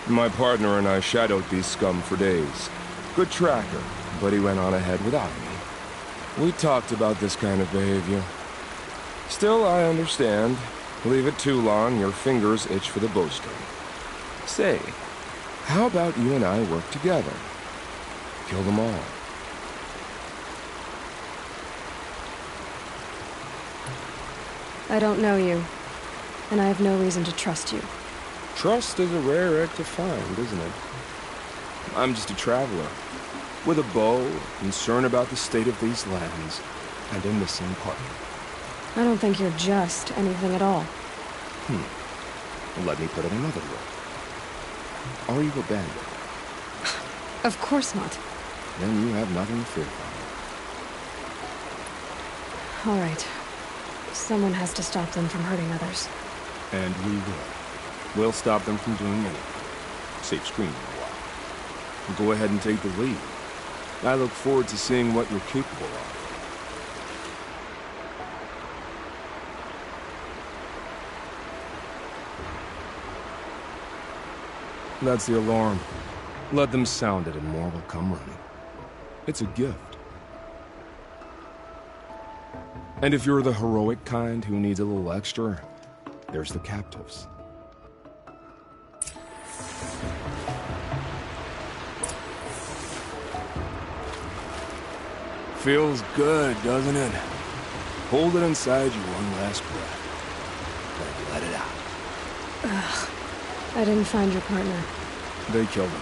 My partner and I shadowed these scum for days. Good tracker, but he went on ahead without me. We talked about this kind of behavior. Still, I understand. Leave it too long, your fingers itch for the bowstring. Say, how about you and I work together? Kill them all. I don't know you, and I have no reason to trust you. Trust is a rare egg to find, isn't it? I'm just a traveler, with a bow, concern about the state of these lands, and a missing partner. I don't think you're just anything at all. Let me put it another way. Are you a bandit? Of course not. Then you have nothing to fear from me. All right. Someone has to stop them from hurting others. And we will. We'll stop them from doing anything. Save screaming a while. Go ahead and take the lead. I look forward to seeing what you're capable of. That's the alarm. Let them sound it and more will come running. It's a gift. And if you're the heroic kind who needs a little extra, there's the captives. Feels good, doesn't it? Hold it inside you one last breath. Then let it out. Ugh. I didn't find your partner. They killed him.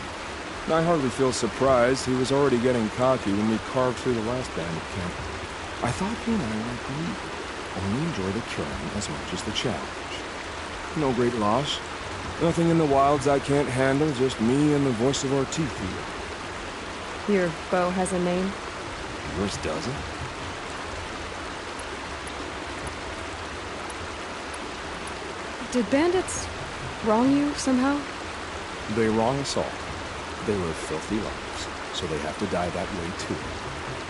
I hardly feel surprised. He was already getting cocky when we carved through the last bandit camp. I thought you and I were agreed. Only enjoy the killing as much as the challenge. No great loss. Nothing in the wilds I can't handle, just me and the voice of our teeth here. Your bow has a name? Yours doesn't? Did bandits wrong you somehow? They wrong us all. They live filthy lives, so they have to die that way too.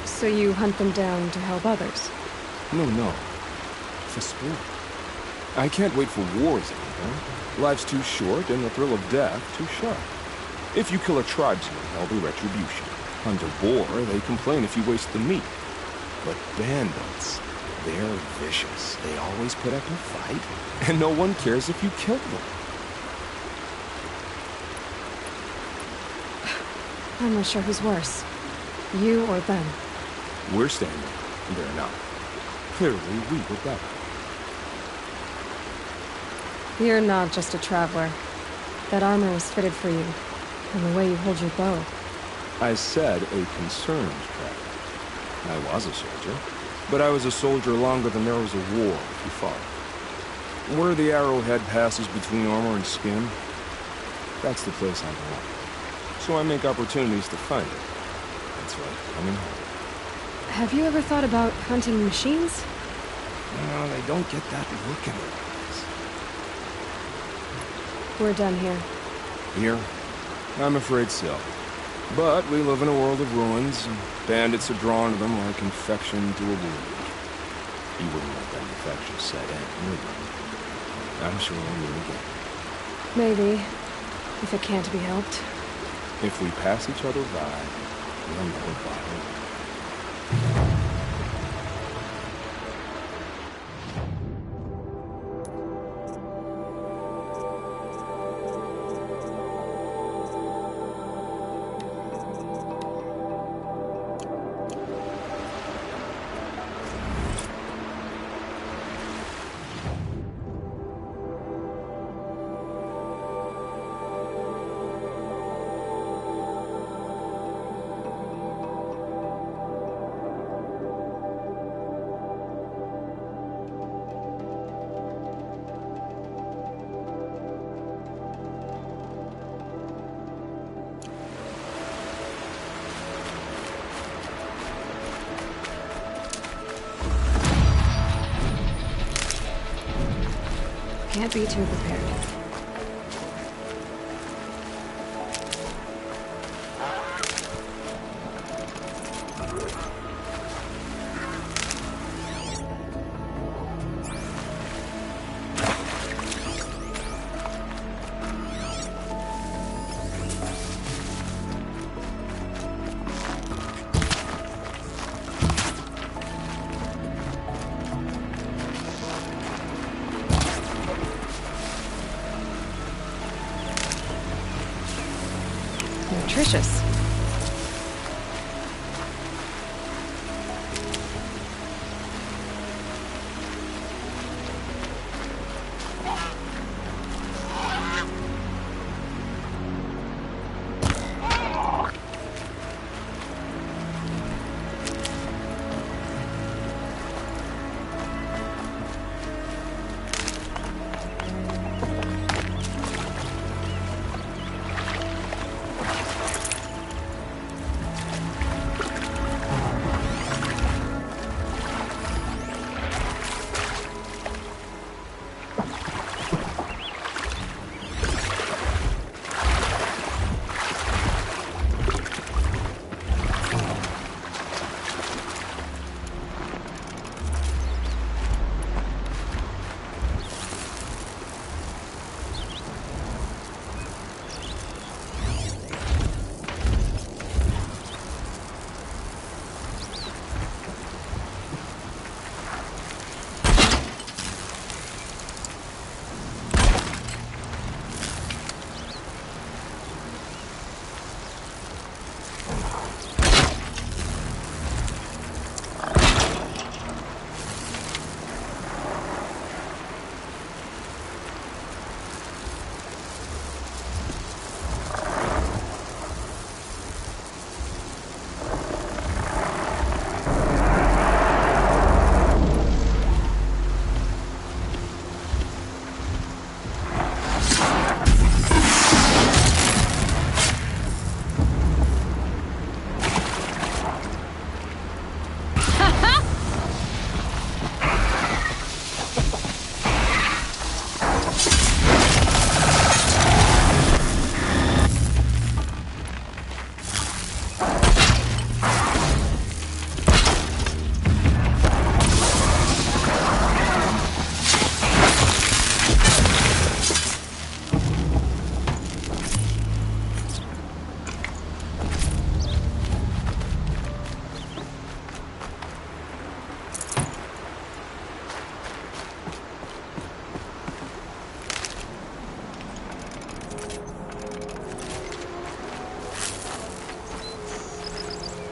So you hunt them down to help others? No. For sport. I can't wait for wars anymore. Life's too short and the thrill of death too sharp. If you kill a tribesman, there'll be retribution. Under boar, they complain if you waste the meat. But bandits, they're vicious. They always put up a fight, and no one cares if you kill them. I'm not sure who's worse. You or them. We're standing, and they're not. Clearly, we were better. You're not just a traveler. That armor was fitted for you, and the way you hold your bow. I said a concerned traveler. I was a soldier, but I was a soldier longer than there was a war, if you follow. Where the arrowhead passes between armor and skin, that's the place I belong. So I make opportunities to find it. That's right, coming home. Have you ever thought about hunting machines? No, they don't get that look in their eyes. We're done here. Here? I'm afraid so. But we live in a world of ruins, and bandits are drawn to them like infection to a wound. You wouldn't let that infection set in, would you? I'm sure we'll meet again. Maybe, if it can't be helped. If we pass each other by, we'll know about it. Can't be too prepared. nutritious.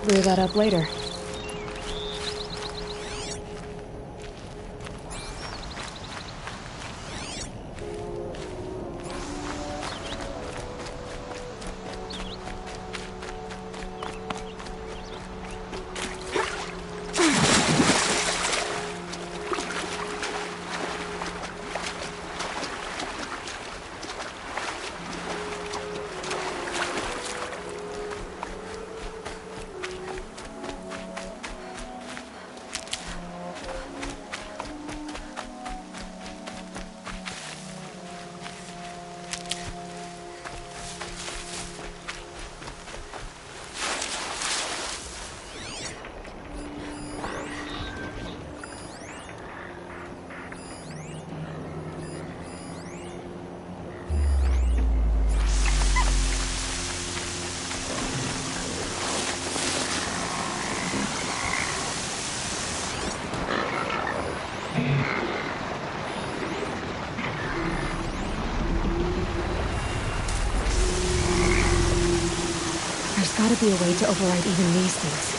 Blew that up later. There's gotta be a way to override even these things.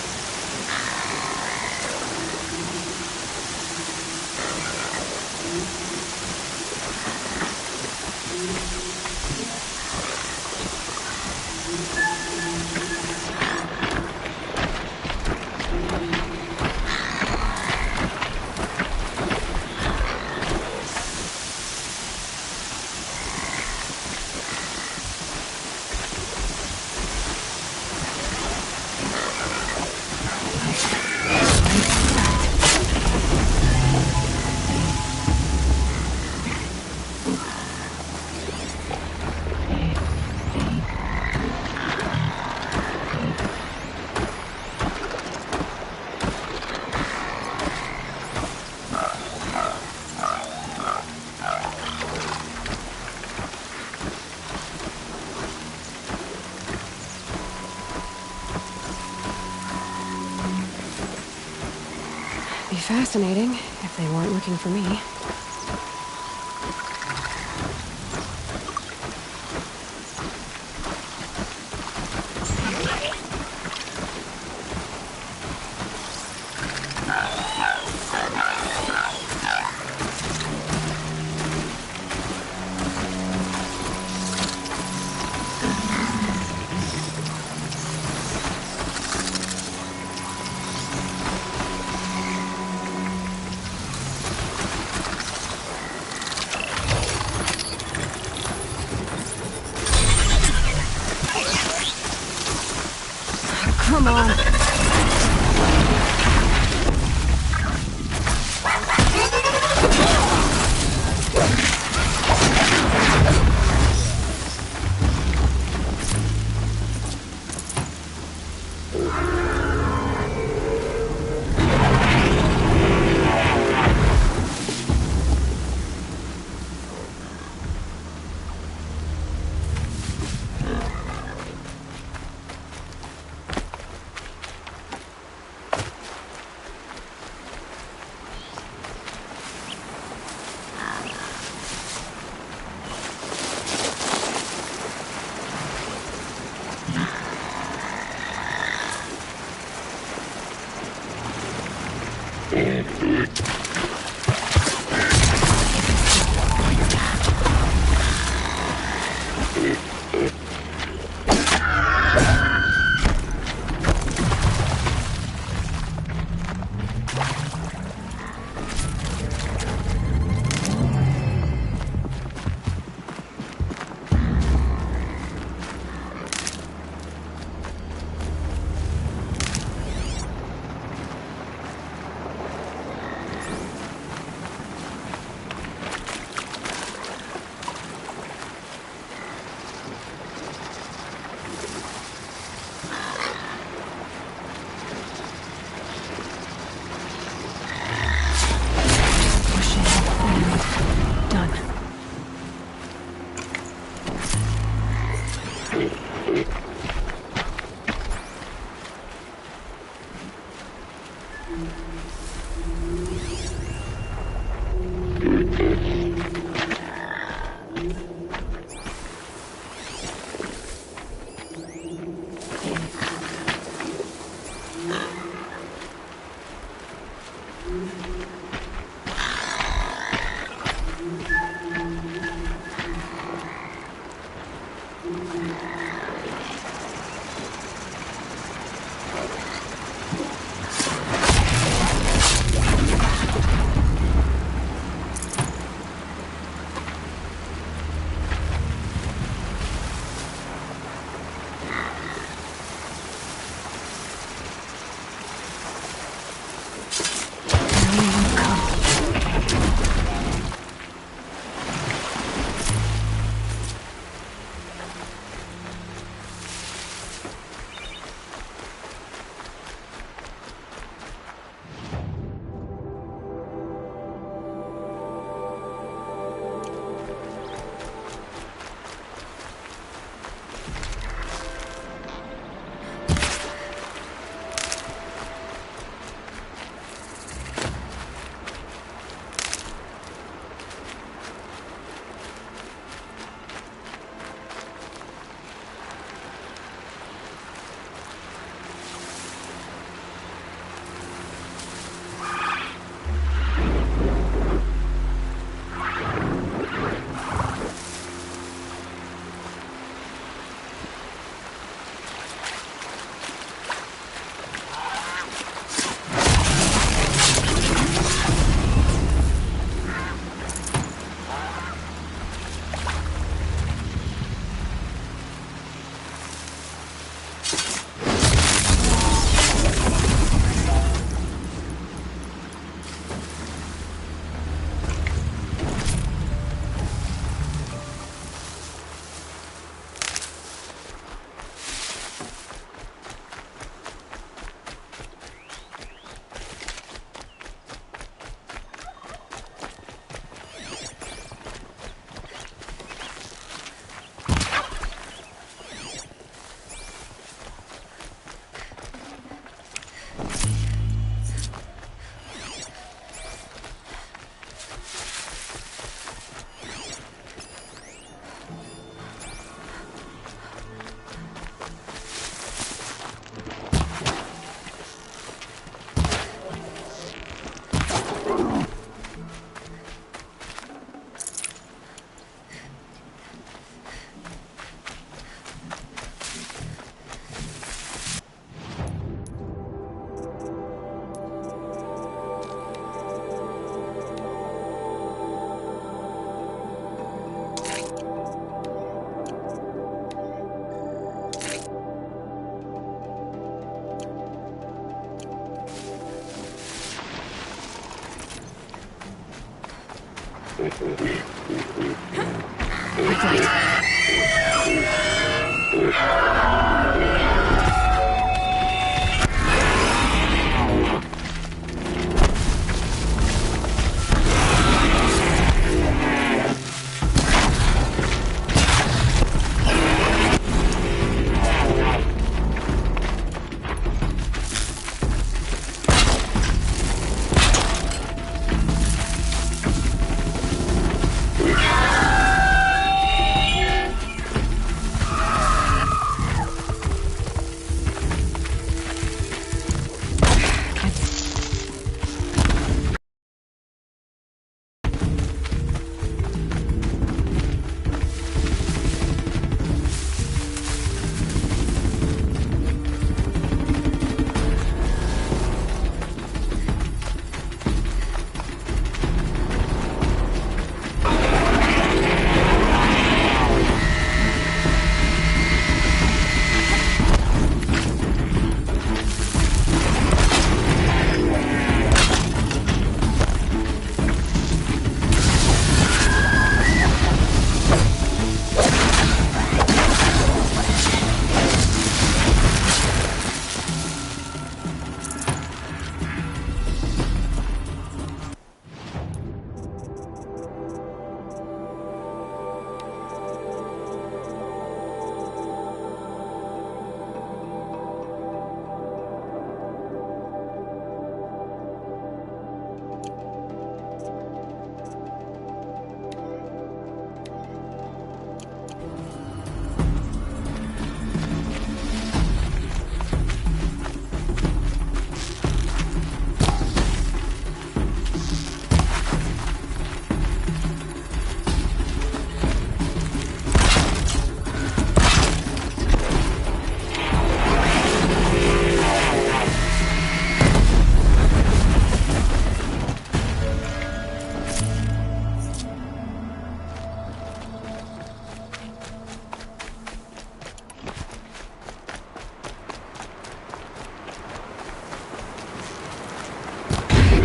Be fascinating if they weren't looking for me.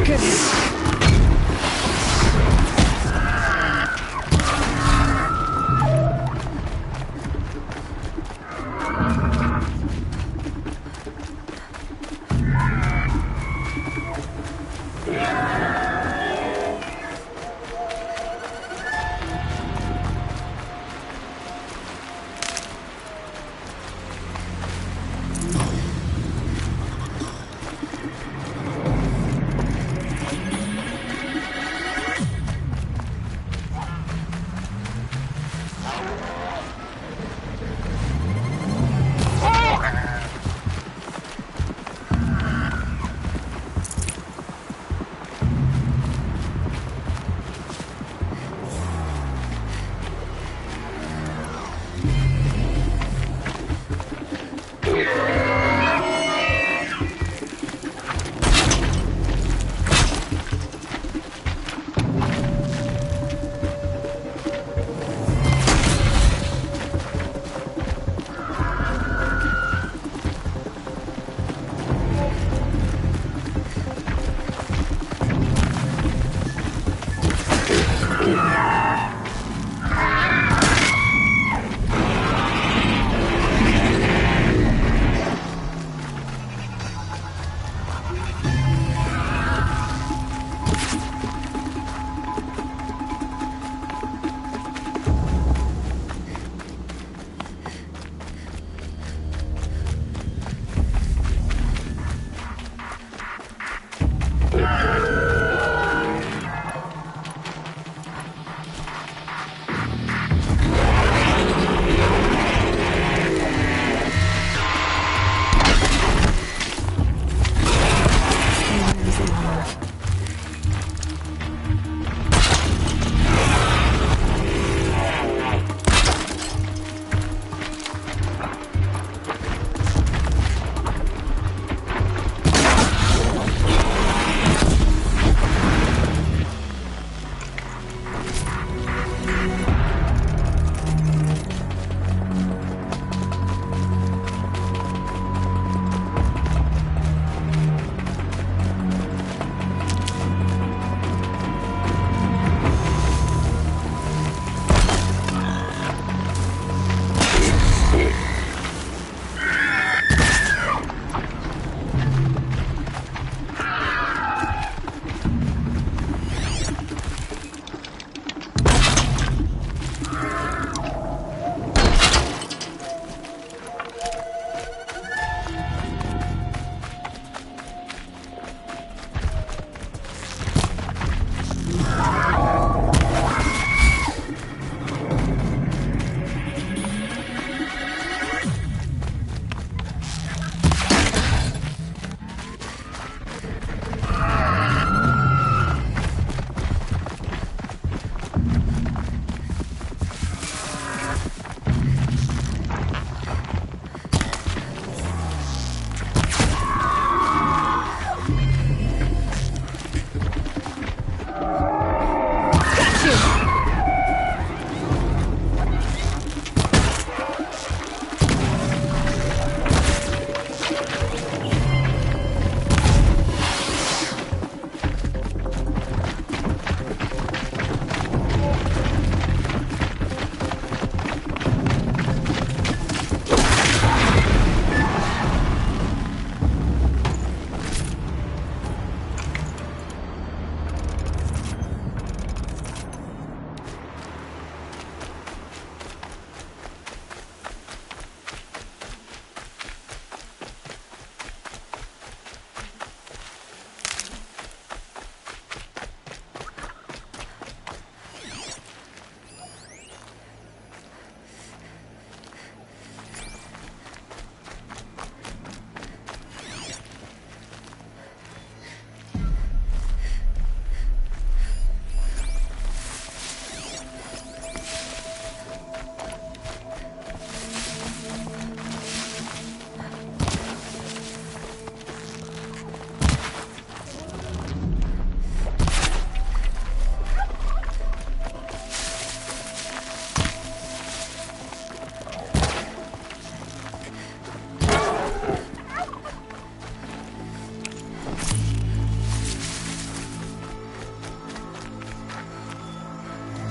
Look at him.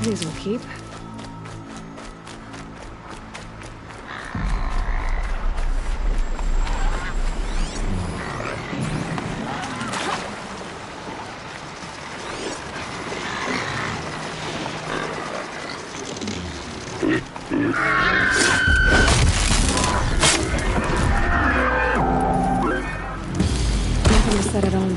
These will keep. Nothing to set it on.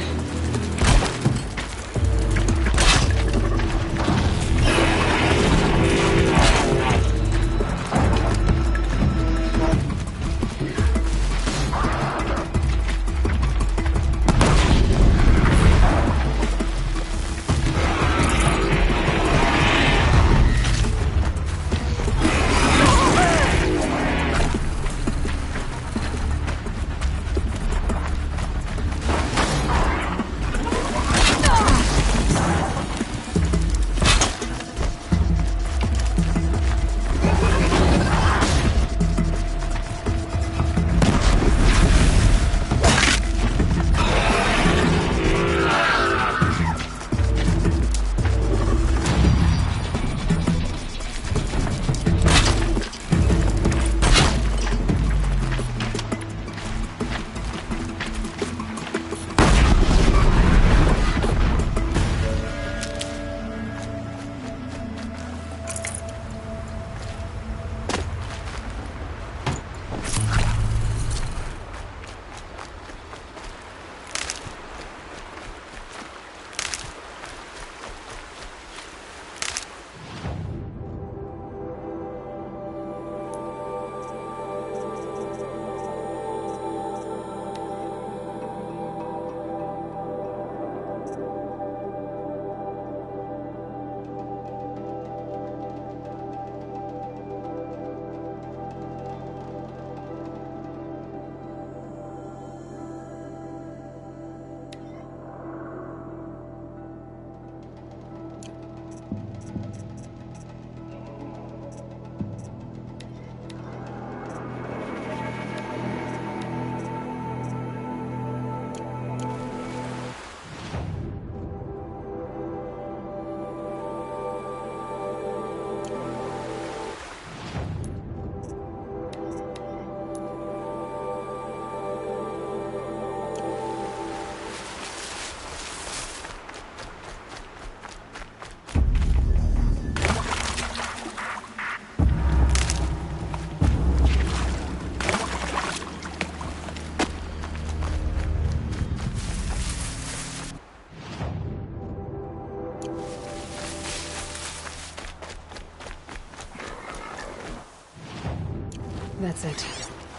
That's it.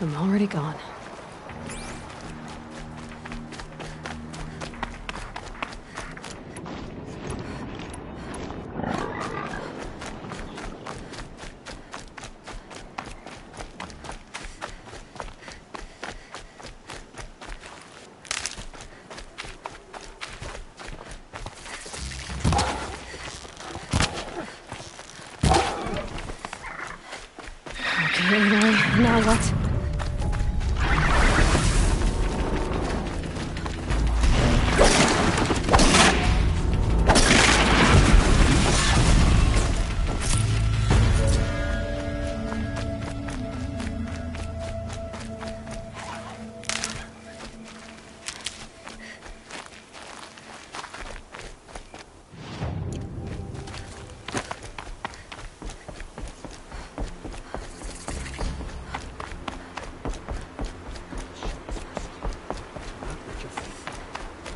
I'm already gone. Okay, now what?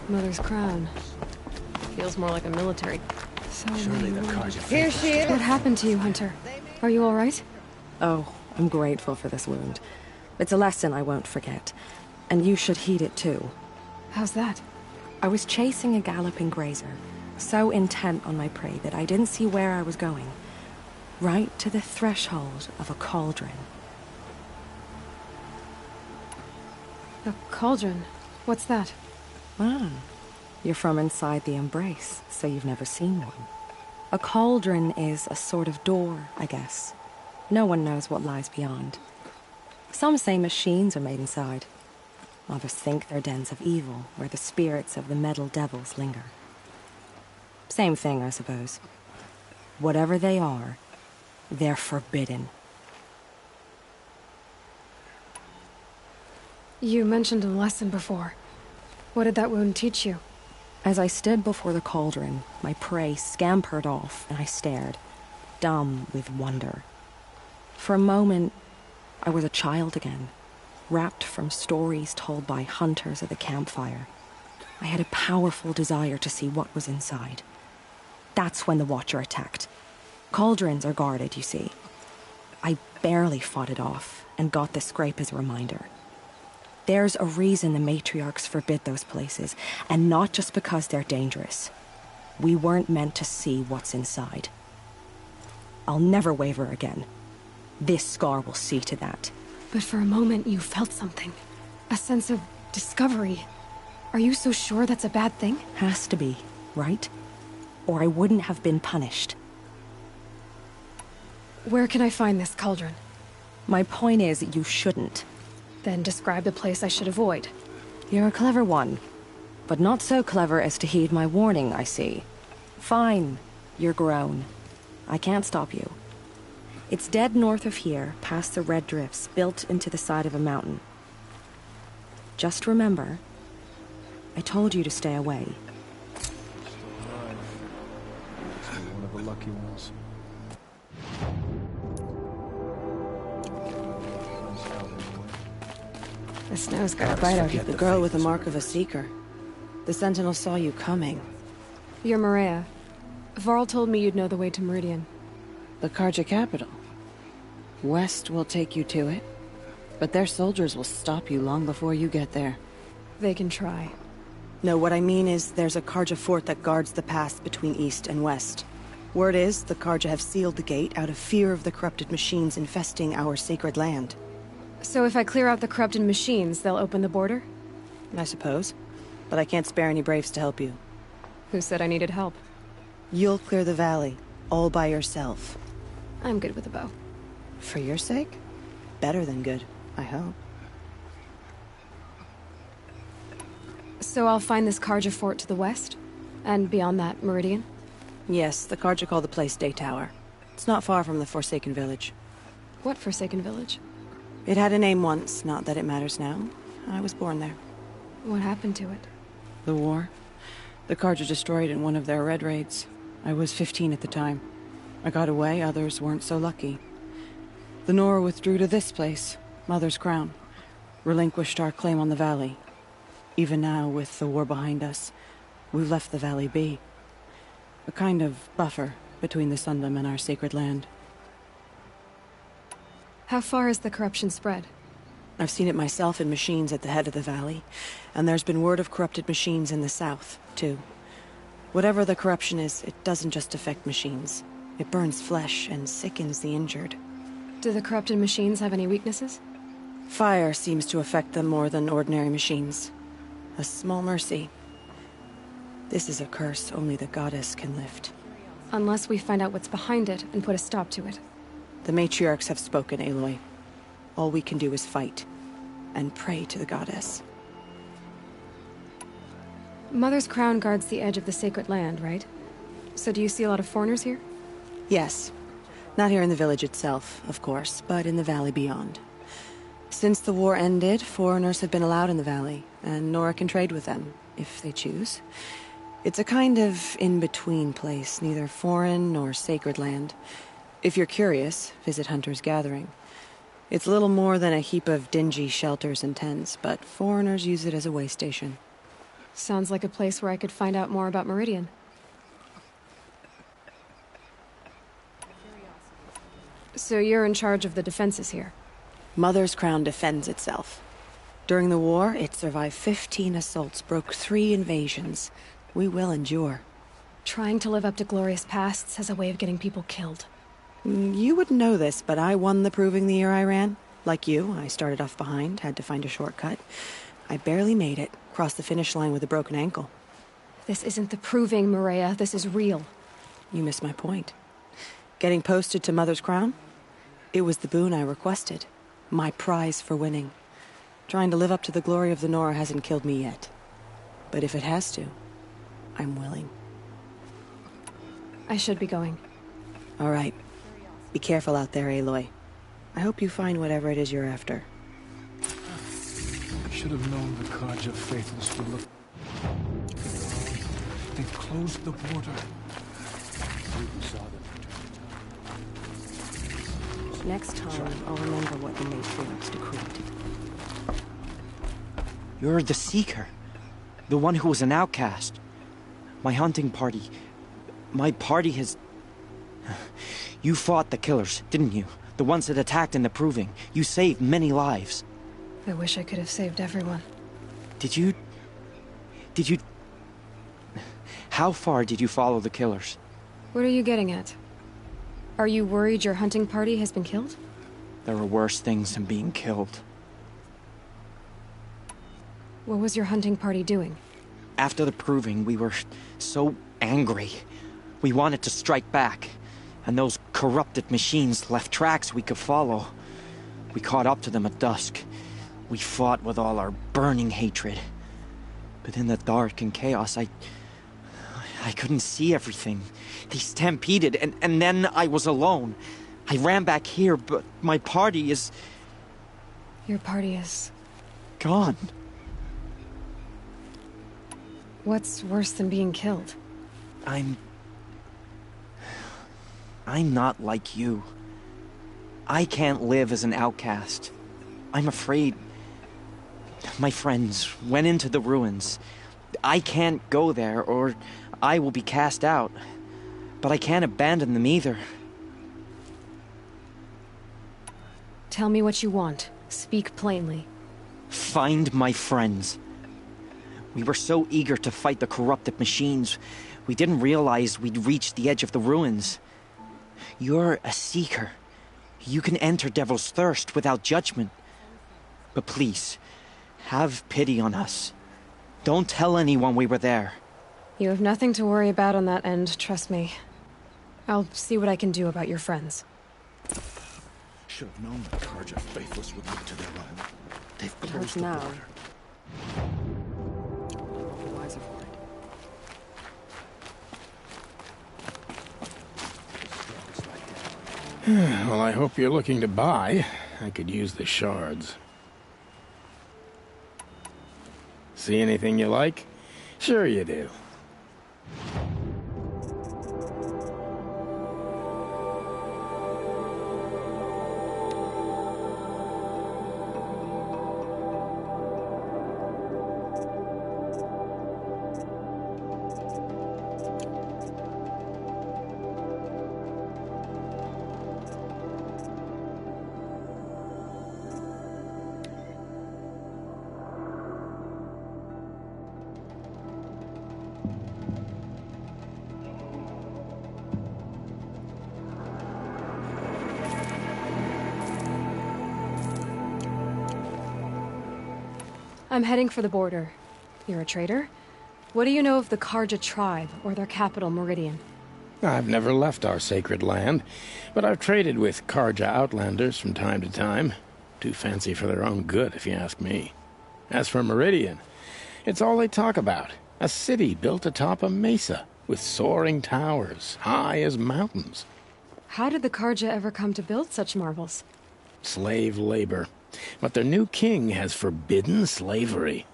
Mother's crown. Feels more like a military. So Surely the car's your Here she is. What happened to you, Hunter? Are you all right? Oh, I'm grateful for this wound. It's a lesson I won't forget. And you should heed it too. How's that? I was chasing a galloping grazer, so intent on my prey that I didn't see where I was going. Right to the threshold of a cauldron. A cauldron? What's that? Ah, you're from inside the Embrace, so you've never seen one. A cauldron is a sort of door, I guess. No one knows what lies beyond. Some say machines are made inside. Others think they're dens of evil, where the spirits of the metal devils linger. Same thing, I suppose. Whatever they are, they're forbidden. You mentioned a lesson before. What did that wound teach you? As I stood before the cauldron, my prey scampered off, and I stared, dumb with wonder. For a moment, I was a child again, wrapped from stories told by hunters at the campfire. I had a powerful desire to see what was inside. That's when the Watcher attacked. Cauldrons are guarded, you see. I barely fought it off, and got the scrape as a reminder. There's a reason the matriarchs forbid those places, and not just because they're dangerous. We weren't meant to see what's inside. I'll never waver again. This scar will see to that. But for a moment you felt something. A sense of discovery. Are you so sure that's a bad thing? Has to be, right? Or I wouldn't have been punished. Where can I find this cauldron? My point is, you shouldn't. Then describe the place I should avoid. You're a clever one. But not so clever as to heed my warning, I see. Fine. You're grown. I can't stop you. It's dead north of here, past the red drifts, built into the side of a mountain. Just remember, I told you to stay away. One of the lucky ones. The snow's got a Right out of the girl with the mark of a seeker. The Sentinel saw you coming. You're Maria. Varl told me you'd know the way to Meridian. The Karja capital. West will take you to it, but their soldiers will stop you long before you get there. They can try. No, what I mean is there's a Karja fort that guards the pass between east and west. Word is, the Karja have sealed the gate out of fear of the corrupted machines infesting our sacred land. So if I clear out the corrupted machines, they'll open the border? I suppose. But I can't spare any braves to help you. Who said I needed help? You'll clear the valley, all by yourself. I'm good with a bow. For your sake? Better than good, I hope. So I'll find this Karja fort to the west? And beyond that, Meridian? Yes, the Karja call the place Day Tower. It's not far from the Forsaken Village. What Forsaken Village? It had a name once, not that it matters now. I was born there. What happened to it? The war. The Karja destroyed in one of their red raids. I was 15 at the time. I got away, others weren't so lucky. The Nora withdrew to this place, Mother's Crown. Relinquished our claim on the valley. Even now, with the war behind us, we've left the valley be. A kind of buffer between the Sundom and our sacred land. How far has the corruption spread? I've seen it myself in machines at the head of the valley, and there's been word of corrupted machines in the south, too. Whatever the corruption is, it doesn't just affect machines. It burns flesh and sickens the injured. Do the corrupted machines have any weaknesses? Fire seems to affect them more than ordinary machines. A small mercy. This is a curse only the goddess can lift. Unless we find out what's behind it and put a stop to it. The matriarchs have spoken, Aloy. All we can do is fight, and pray to the goddess. Mother's Crown guards the edge of the sacred land, right? So do you see a lot of foreigners here? Yes. Not here in the village itself, of course, but in the valley beyond. Since the war ended, foreigners have been allowed in the valley, and Nora can trade with them, if they choose. It's a kind of in-between place, neither foreign nor sacred land. If you're curious, visit Hunter's Gathering. It's little more than a heap of dingy shelters and tents, but foreigners use it as a way station. Sounds like a place where I could find out more about Meridian. So you're in charge of the defenses here? Mother's Crown defends itself. During the war, it survived 15 assaults, broke 3 invasions. We will endure. Trying to live up to glorious pasts has a way of getting people killed. You wouldn't know this, but I won the proving the year I ran. Like you, I started off behind, had to find a shortcut. I barely made it, crossed the finish line with a broken ankle. This isn't the proving, Maria. This is real. You missed my point. Getting posted to Mother's Crown? It was the boon I requested. My prize for winning. Trying to live up to the glory of the Nora hasn't killed me yet. But if it has to, I'm willing. I should be going. All right. Be careful out there, Aloy. I hope you find whatever it is you're after. I should have known the Karja faithless would look. They've closed the border. We saw them. Next time, I'll remember what the matriarchs decreed. You're the Seeker. The one who was an outcast. My hunting party. My party has... You fought the killers, didn't you? The ones that attacked in the Proving. You saved many lives. I wish I could have saved everyone. Did you... How far did you follow the killers? What are you getting at? Are you worried your hunting party has been killed? There are worse things than being killed. What was your hunting party doing? After the Proving, we were so angry. We wanted to strike back. And those corrupted machines left tracks we could follow. We caught up to them at dusk. We fought with all our burning hatred. But in the dark and chaos, I couldn't see everything. They stampeded, and then I was alone. I ran back here, but my party is... Your party is... gone. What's worse than being killed? I'm not like you. I can't live as an outcast. I'm afraid. My friends went into the ruins. I can't go there, or I will be cast out. But I can't abandon them either. Tell me what you want. Speak plainly. Find my friends. We were so eager to fight the corrupted machines, we didn't realize we'd reached the edge of the ruins. You're a seeker. You can enter Devil's Thirst without judgment. But please, have pity on us. Don't tell anyone we were there. You have nothing to worry about on that end, trust me. I'll see what I can do about your friends. Should have known the Karja faithless would look to their own. They've It hurts closed the now. border. The wiser for it. Well, I hope you're looking to buy. I could use the shards. See anything you like? Sure you do. I'm heading for the border. You're a trader? What do you know of the Karja tribe, or their capital, Meridian? I've never left our sacred land, but I've traded with Karja outlanders from time to time. Too fancy for their own good, if you ask me. As for Meridian, it's all they talk about. A city built atop a mesa, with soaring towers, high as mountains. How did the Karja ever come to build such marvels? Slave labor. But their new king has forbidden slavery.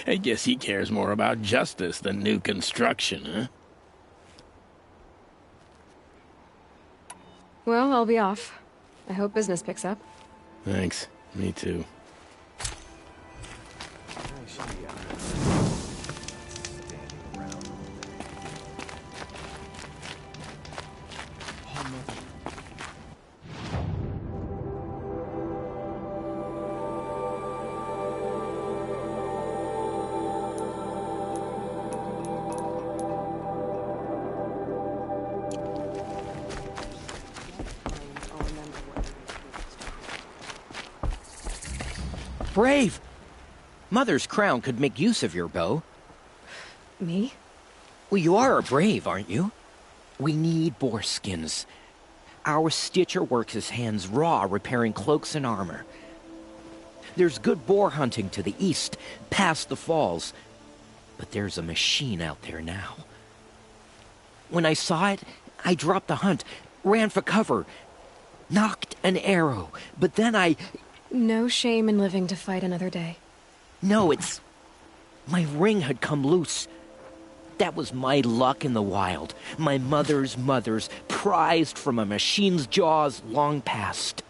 I guess he cares more about justice than new construction, huh? Well, I'll be off. I hope business picks up. Thanks. Me too. Brave! Mother's crown could make use of your bow. Me? Well, you are a brave, aren't you? We need boar skins. Our stitcher works his hands raw repairing cloaks and armor. There's good boar hunting to the east, past the falls. But there's a machine out there now. When I saw it, I dropped the hunt. ran for cover, knocked an arrow, but then I... No shame in living to fight another day. No, it's... My ring had come loose. That was my luck in the wild. My mother's prized from a machine's jaws long past.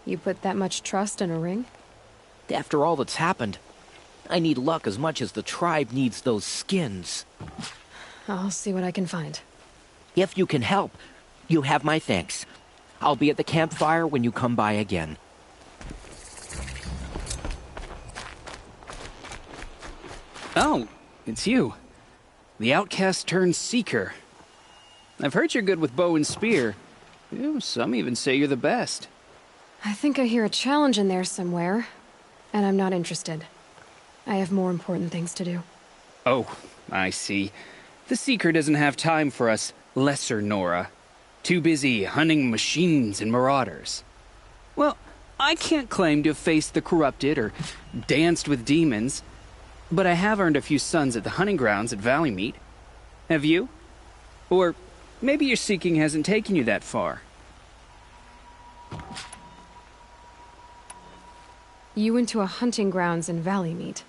You put that much trust in a ring? After all that's happened, I need luck as much as the tribe needs those skins. I'll see what I can find. If you can help, you have my thanks. I'll be at the campfire when you come by again. Oh, it's you. The outcast turned seeker. I've heard you're good with bow and spear. Some even say you're the best. I think I hear a challenge in there somewhere, and I'm not interested. I have more important things to do. Oh, I see. The Seeker doesn't have time for us lesser Nora. Too busy hunting machines and marauders. Well, I can't claim to have faced the corrupted or danced with demons, but I have earned a few sons at the hunting grounds at Valleymeet. Have you? Or maybe your seeking hasn't taken you that far. You went to a hunting grounds in Valleymeet.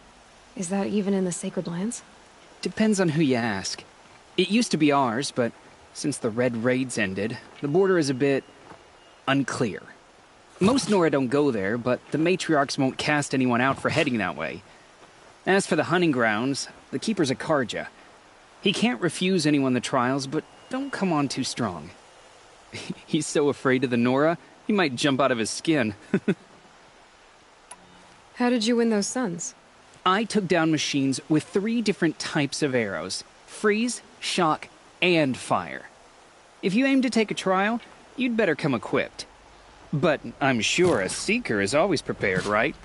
Is that even in the Sacred Lands? Depends on who you ask. It used to be ours, but since the Red Raids ended, the border is a bit unclear. Most Nora don't go there, but the matriarchs won't cast anyone out for heading that way. As for the hunting grounds, the keeper's a Karja. He can't refuse anyone the trials, but don't come on too strong. He's so afraid of the Nora, he might jump out of his skin. How did you win those sons? I took down machines with 3 different types of arrows: freeze, shock, and fire. If you aim to take a trial, you'd better come equipped. But I'm sure a seeker is always prepared, right?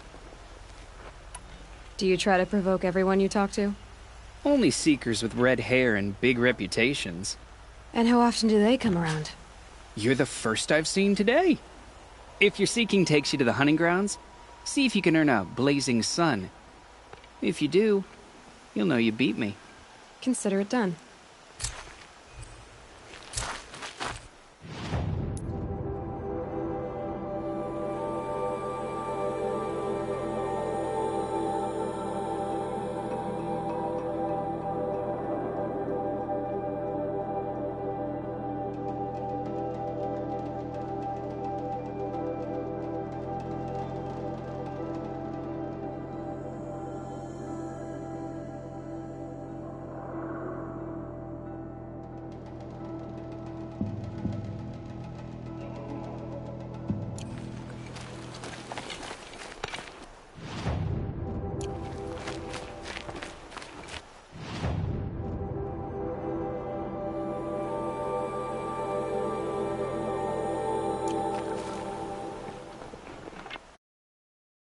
Do you try to provoke everyone you talk to? Only seekers with red hair and big reputations. And how often do they come around? You're the first I've seen today. If your seeking takes you to the hunting grounds, see if you can earn a blazing sun. If you do, you'll know you beat me. Consider it done.